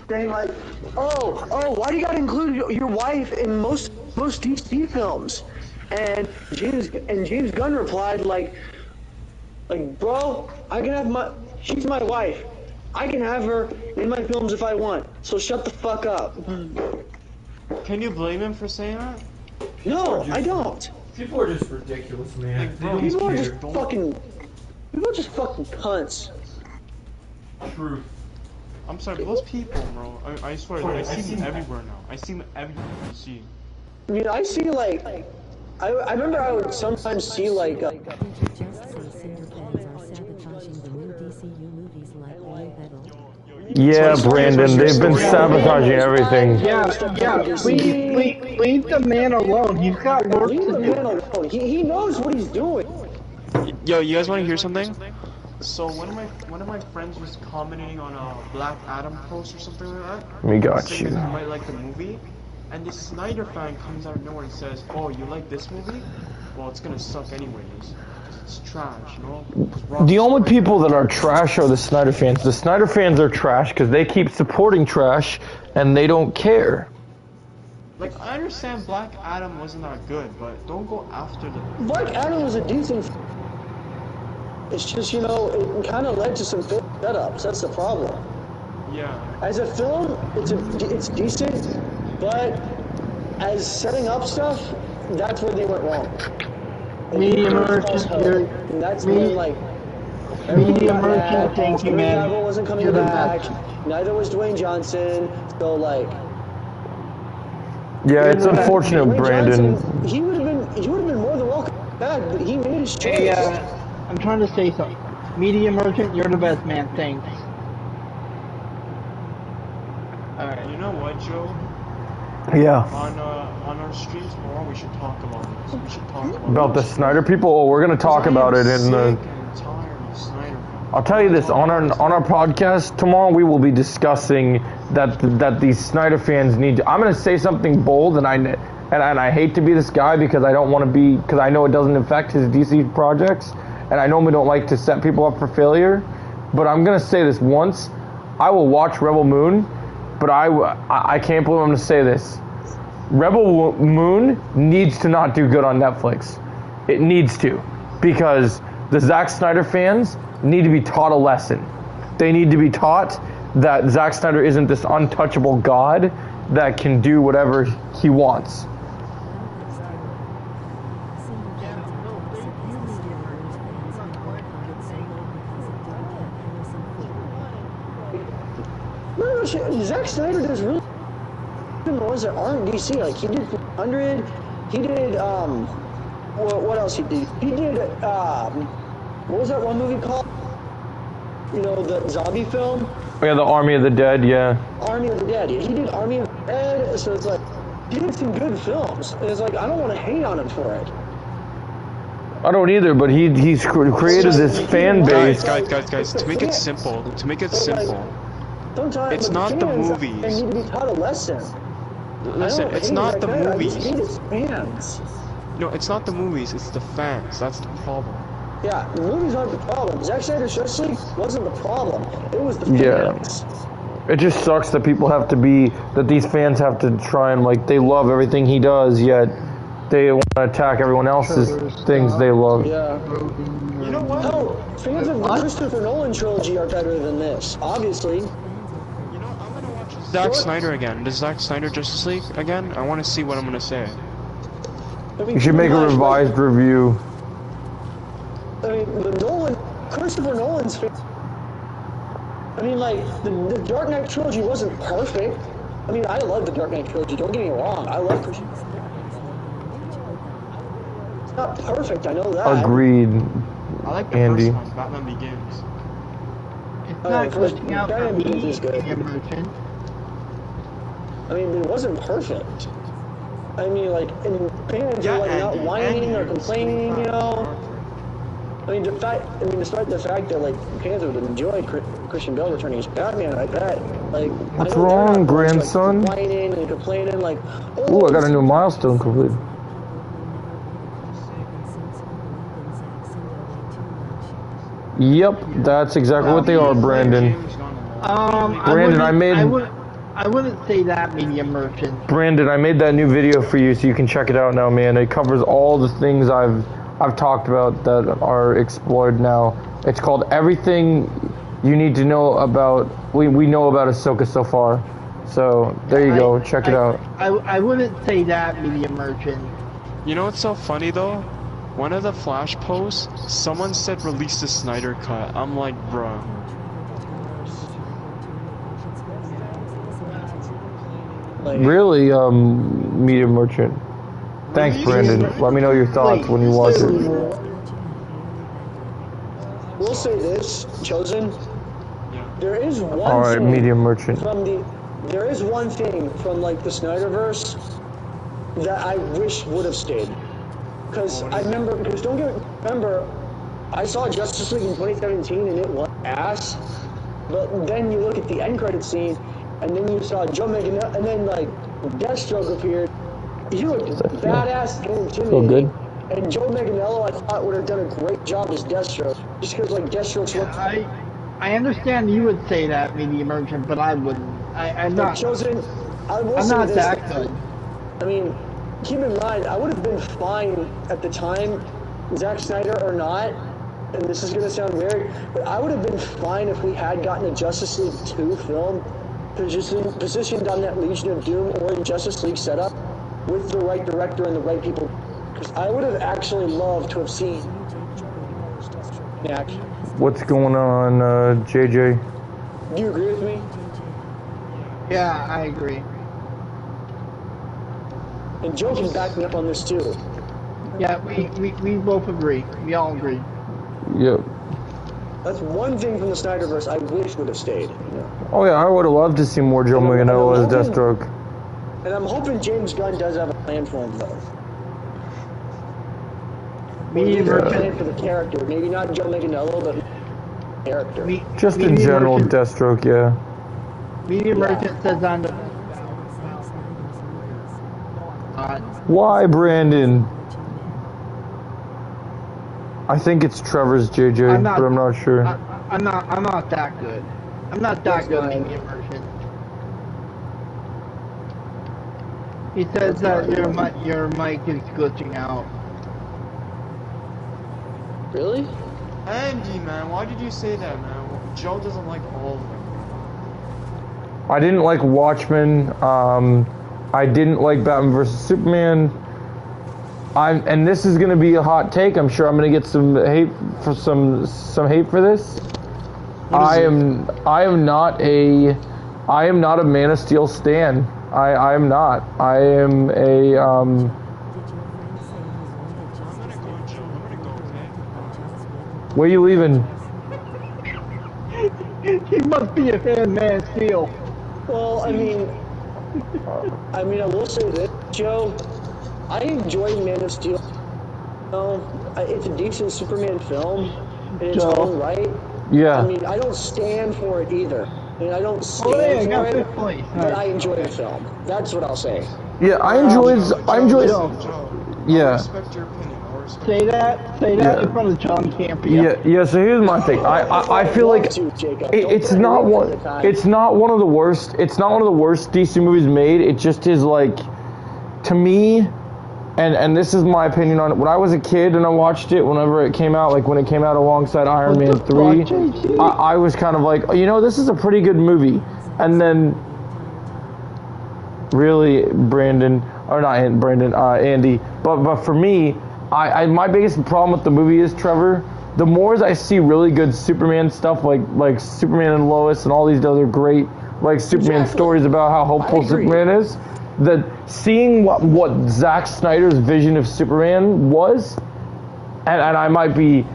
saying like, oh, why do you gotta include your wife in most DC films? And James Gunn replied like, bro, I can have she's my wife. I can have her in my films if I want. So shut the fuck up. Can you blame him for saying that? No, I don't. People are just ridiculous, man. They don't People are care. just fucking cunts. Truth. I'm sorry, but those people, bro. I swear, I see them everywhere now. I see them everywhere. You see. I mean, I see like, I remember I would sometimes see like, Did you just say Cinder fans are sabotaging the new DCU movies like Blue Beetle? Yeah, Brandon, they've been sabotaging everything. Leave the man alone. He's got work leave to the do. man alone. He knows what he's doing. Yo, you guys want to hear something? So one of my friends was commenting on a Black Adam post or something like that. We got saying you. that he might like the movie, and this Snyder fan comes out of nowhere and says, "Oh, you like this movie? Well, it's gonna suck anyways. It's trash, you know." The only people that are trash are the Snyder fans. The Snyder fans are trash because they keep supporting trash and they don't care. Like, I understand Black Adam wasn't that good, but don't go after the. Black Adam was a decent. It's just, you know, it kind of led to some setups. That's the problem. Yeah. As a film, it's decent, but as setting up stuff, that's where they went wrong. Media merchant, And that's when, like, media merchant, thank you, man. Cavill wasn't coming You're the back. best. Neither was Dwayne Johnson. So, like, Yeah, it's unfortunate, Dwayne Brandon. Johnson, he would have been more than welcome back, but he made his choice. Hey, I'm trying to say something. Media merchant, you're the best, man. Thanks. Alright. You know what, Joe? Yeah. On our streams tomorrow, we should talk about this. We should talk About the Snyder people? Oh, we're gonna talk about it in the. I'll tell you this, on our podcast tomorrow we will be discussing that these Snyder fans need to, I'm going to say something bold, and I hate to be this guy because I don't want to be, because I know it doesn't affect his DC projects, and I normally don't like to set people up for failure, but I'm going to say this once. I will watch Rebel Moon, but I can't believe I'm going to say this. Rebel Moon needs to not do good on Netflix. It needs to, because the Zack Snyder fans need to be taught a lesson. They need to be taught that Zack Snyder isn't this untouchable god that can do whatever he wants. No, Zack Snyder does really the ones that aren't DC. Like, he did 100. He did what else he did? He did what was that one movie called? You know, the zombie film? Yeah, the Army of the Dead, yeah. Army of the Dead. He did Army of the Dead, so it's like, he did some good films. And it's like, I don't want to hate on him for it. I don't either, but he's created this fan base. Guys, to make it simple, Sometimes it's not the movies. They need to be taught a lesson. Listen, it's not the movies. I hate his fans. No, it's not the movies, it's the fans. That's the problem. Yeah, the movies aren't the problem. Zack Snyder's Justice League wasn't the problem. It was the fans. Yeah. It just sucks that people have to be, that these fans have to try and, like, they love everything he does, yet they want to attack everyone else's things they love. Yeah. You know what? No, fans of the Christopher Nolan trilogy are better than this, obviously. You know, I'm gonna watch Zack Snyder again. Does Zack Snyder Justice League again? I want to see what I'm gonna say. I mean, You should make a revised review. I mean, Christopher Nolan's I mean, like, the Dark Knight trilogy wasn't perfect. I mean, I love the Dark Knight trilogy, don't get me wrong. I love Christian. It's not perfect, I know that. Agreed, I like the Andy. first one, Batman Begins. It's not glitching out for Batman me, Begins is good. media merchant. I mean, it wasn't perfect. I mean, like, and fans Yeah, are like not Andy, whining or Andy, complaining, you know. I mean, despite the fact that, like, fans would enjoy Christian Bale returning as Batman, I bet. Like, What's I know they're wrong, not grandson? Like, whining and complaining, like, Ooh, I got a new milestone complete. Yep, that's exactly what they are, Brandon. Brandon, I wouldn't say that, media merchant. Brandon, I made that new video for you, so you can check it out now, man. It covers all the things I've talked about that are explored now. It's called Everything You Need to Know About. We know about Ahsoka so far. So there you go. Check it out. I wouldn't say that, media merchant. You know what's so funny though? One of the Flash posts, someone said release the Snyder cut. I'm like, bruh. like Really, media merchant. Thanks, Brandon. Let me know your thoughts when you watch it. We'll say this, Chosen. There is one Alright, thing medium merchant. there is one thing from like the Snyderverse that I wish would have stayed. Because remember, I saw Justice League in 2017 and it was ass. But then you look at the end credit scene, and then you saw Joe Manganiello, and then like Deathstroke appeared. He looked badass and intimidating. And Joe Manganiello, I thought, would have done a great job as Deathstroke, just because like Deathstroke's looked. I understand you would say that, medium merchant, but I wouldn't. I'm not. Chosen. I will I'm say not this. that good. I mean, keep in mind, I would have been fine at the time, Zack Snyder or not. And this is gonna sound weird, but I would have been fine if we had gotten a Justice League 2 film positioned on that Legion of Doom or in Justice League setup with the right director and the right people. Because I would have actually loved to have seen in action. What's going on, JJ? Do you agree with me? Yeah, I agree. And Joe can back me up on this too. Yeah, we both agree. We all agree. Yep. That's one thing from the Snyderverse I wish would have stayed. Oh yeah, I would have loved to see more Joe Manganiello as Deathstroke. And I'm hoping James Gunn does have a plan for him though. Maybe a plan for the character. Maybe not Joe Manganiello, but character. Just in general, Deathstroke, yeah. Media Merchant says on the... Why, Brandon? I think it's Trevor's JJ, but I'm not sure. I'm not that good. I'm not that good at Media Merchant. He says that your mic is glitching out. Really? Andy, man, why did you say that, man? Joe doesn't like all of them. I didn't like Watchmen. I didn't like Batman vs Superman. And this is gonna be a hot take. I'm sure I'm gonna get some hate for some hate for this. I am not a Man of Steel stan. I am not. I am a Where you leaving? He must be a fan of Man of Steel. Well, I mean, I will say this, Joe. I enjoyed Man of Steel. It's a decent Superman film in its own right. Yeah. I mean, I don't stand for it either. I mean, I don't stand for it, but I enjoy the film. That's what I'll say. Yeah, I enjoyed. Yeah. I respect your opinion. Say that in front of John Campia. Yeah. So here's my thing. I feel like it's not one of the worst. It's not one of the worst DC movies made. It just is like, to me, and this is my opinion on it. When I was a kid and I watched it, whenever it came out, like when it came out alongside Iron Man 3, I was kind of like, this is a pretty good movie. And then, really, Andy. But for me, my biggest problem with the movie is, Trevor, the more I see really good Superman stuff, like Superman and Lois and all these other great Superman stories about how hopeful Superman is, that seeing what Zack Snyder's vision of Superman was, and I might be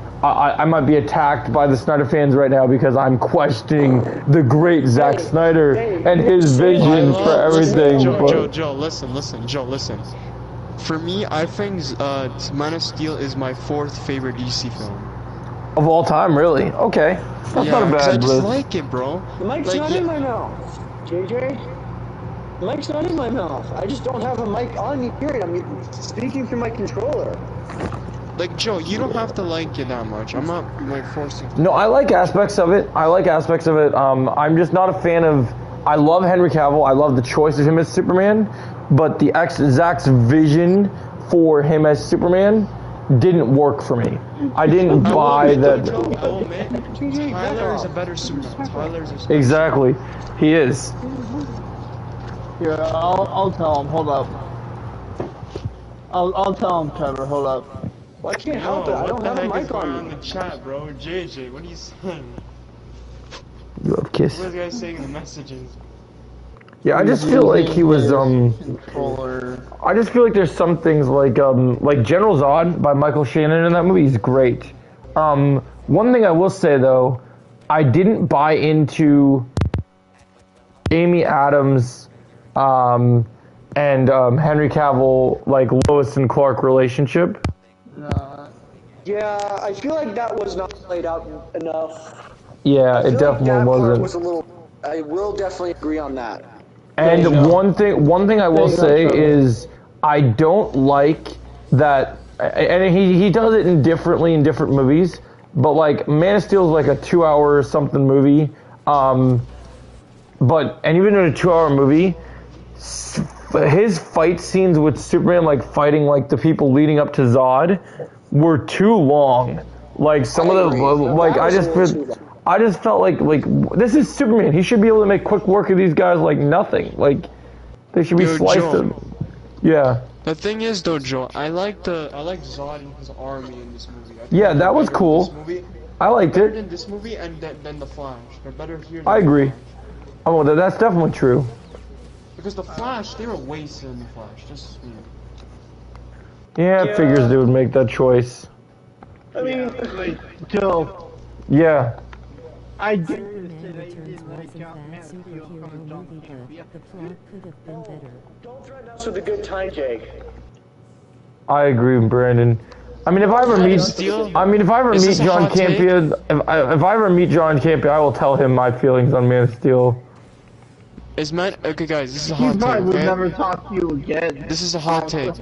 attacked by the Snyder fans right now because I'm questioning the great Zack Snyder and his vision for everything. Joe, listen. For me, I think Man of Steel is my 4th favorite DC film. Of all time, really? Okay. That's not a bad list. I just like it, bro. The mic's not in my mouth, JJ. The mic's not in my mouth. I just don't have a mic on me, period. I'm speaking through my controller. Like, Joe, you don't have to like it that much. I'm not, forcing you. No, I like aspects of it. I'm just not a fan of... I love Henry Cavill. I love the choice of him as Superman. But Zack's vision for him as Superman didn't work for me. I didn't buy that. Tyler is a better Superman. Exactly. He is. Here, I'll tell him. Hold up. I'll tell him, Trevor. Hold up. Well, I can't help it. I don't have a mic on the chat, bro. JJ, what are you saying? You have kiss. What are you guys saying in the messages? Yeah, I just feel like he was controller. I just feel like there's some things like General Zod by Michael Shannon in that movie is great. One thing I will say though, I didn't buy into Amy Adams and Henry Cavill like Lois and Clark relationship. Yeah, I feel like that was not played out enough. Yeah, I feel it definitely like that part wasn't. was a little. I will definitely agree on that. And one thing I will say is I don't like that, and he does it differently in different movies. But like Man of Steel is like a 2 hour or something movie, and even in a 2 hour movie, his fight scenes with Superman, like fighting like the people leading up to Zod, were too long. Like some of the like I just felt like this is Superman. He should be able to make quick work of these guys like nothing. Like they should be sliced them. Yeah. The thing is though, Joe, I like Zod and his army in this movie. Yeah, that was cool. I liked Better it. than this movie and than the Flash. They're better here. Than I agree. The Flash. Oh, that's definitely true. Because the Flash, they were wasted in the Flash. Just Yeah, figures they would make that choice. I mean, Joe. Yeah. I did Superman Returns wasn't that superhero movie, but the plot could have been better. Don't threaten us with a good time, Jake. I agree with Brandon. I mean, if I ever meet John Campion, if I ever meet John Campion, I will tell him my feelings on Man of Steel. Okay, guys, this is a He hot take. probably would Okay? never talk to you again. This is a hot take.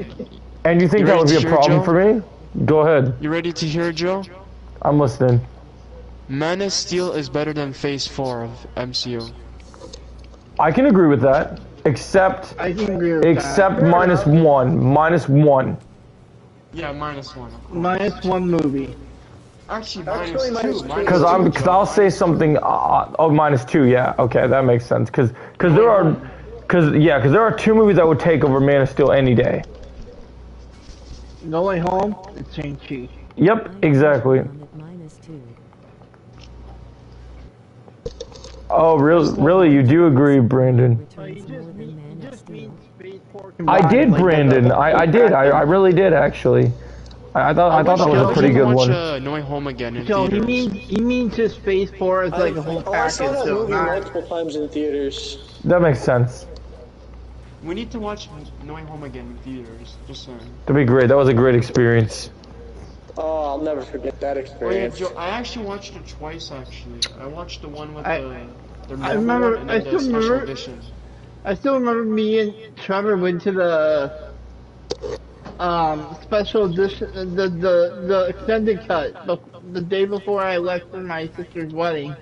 And you think You that ready would be to a hear it, problem Joe? for me? Go ahead. You ready to hear it, Joe? I'm listening. Man of Steel is better than Phase 4 of MCU. I can agree with that, except I can agree with except that. -1. Yeah, -1. -1 movie. Actually, Actually, -2. Because I'll say something. -2. Yeah, okay, that makes sense. Because there are two movies I would take over Man of Steel any day. No Way Home, it's Shang-Chi. Yep, exactly. -2. Oh, really? You do agree, Brandon? Returns more than Man of Steel. I did, Brandon. I did. I really did, actually. I thought that was a pretty good one. No Way Home again in So theaters. he means his Phase 4 is like a whole I package. saw that So movie not, multiple times in theaters. That makes sense. We need to watch No Way Home again in theaters. Just saying. That'd be great. That was a great experience. Oh, I'll never forget that Oh yeah, experience. Joe, I actually watched it twice. Actually, I watched the one with the I normal remember- one and I then the still special remember- edition. I still remember me and Trevor went to the special edition, the extended cut, the day before I left for my sister's wedding.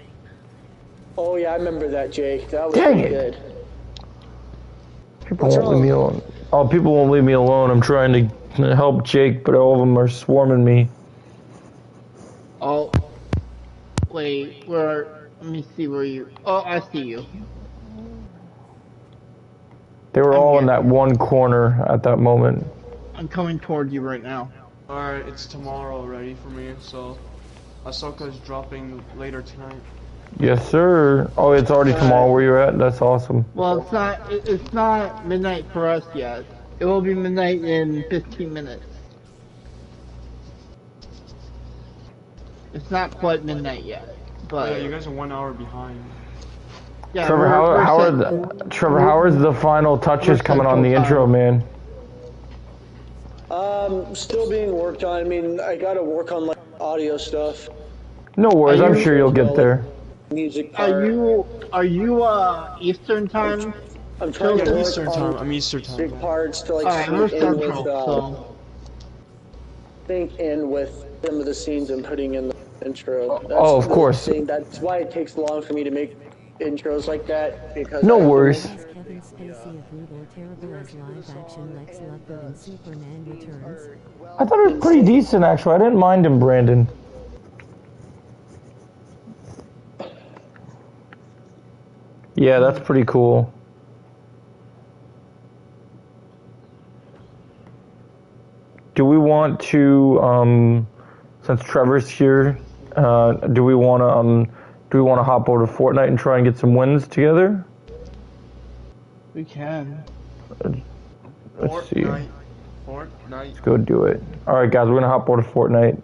Oh yeah, I remember that, Jake. That was Dang pretty it. good. People won't leave me alone. Oh, people won't leave me alone. I'm trying to help Jake, but all of them are swarming me. Oh, wait, let me see where you. Oh, I see you. They were all in that one corner at that moment. I'm coming toward you right now. Alright, it's tomorrow already for me, so Ahsoka's dropping later tonight. Yes, sir. Oh, it's already tomorrow where you're at? That's awesome. Well, it's not midnight for us yet. It will be midnight in 15 minutes. It's not quite midnight yet, but Yeah, you guys are 1 hour behind. yeah, Trevor, how are the final touches coming on the intro, man? Still being worked on. I mean, I gotta work on like audio stuff, No worries, I'm sure you'll get there. music part. Are you Eastern time? I'm trying to Yeah, work Eastern on time. I'm Eastern time. big parts to like Alright, we're sync in with, Central, so sync in with some of the scenes I'm putting in the intro. That's Oh, of the course. thing. That's why it takes long for me to make intros like that, because No I have to worries. Is Kevin Spacey a rude or terrible as live-action Lex Luthor in Superman Returns? I thought it was pretty decent, actually. I didn't mind him, Brandon. Yeah, that's pretty cool. Do we want to, since Trevor's here, do we want to, hop over to Fortnite and try and get some wins together? We can. Let's see. Fortnite. Let's go do it. Alright guys, we're gonna hop over to Fortnite.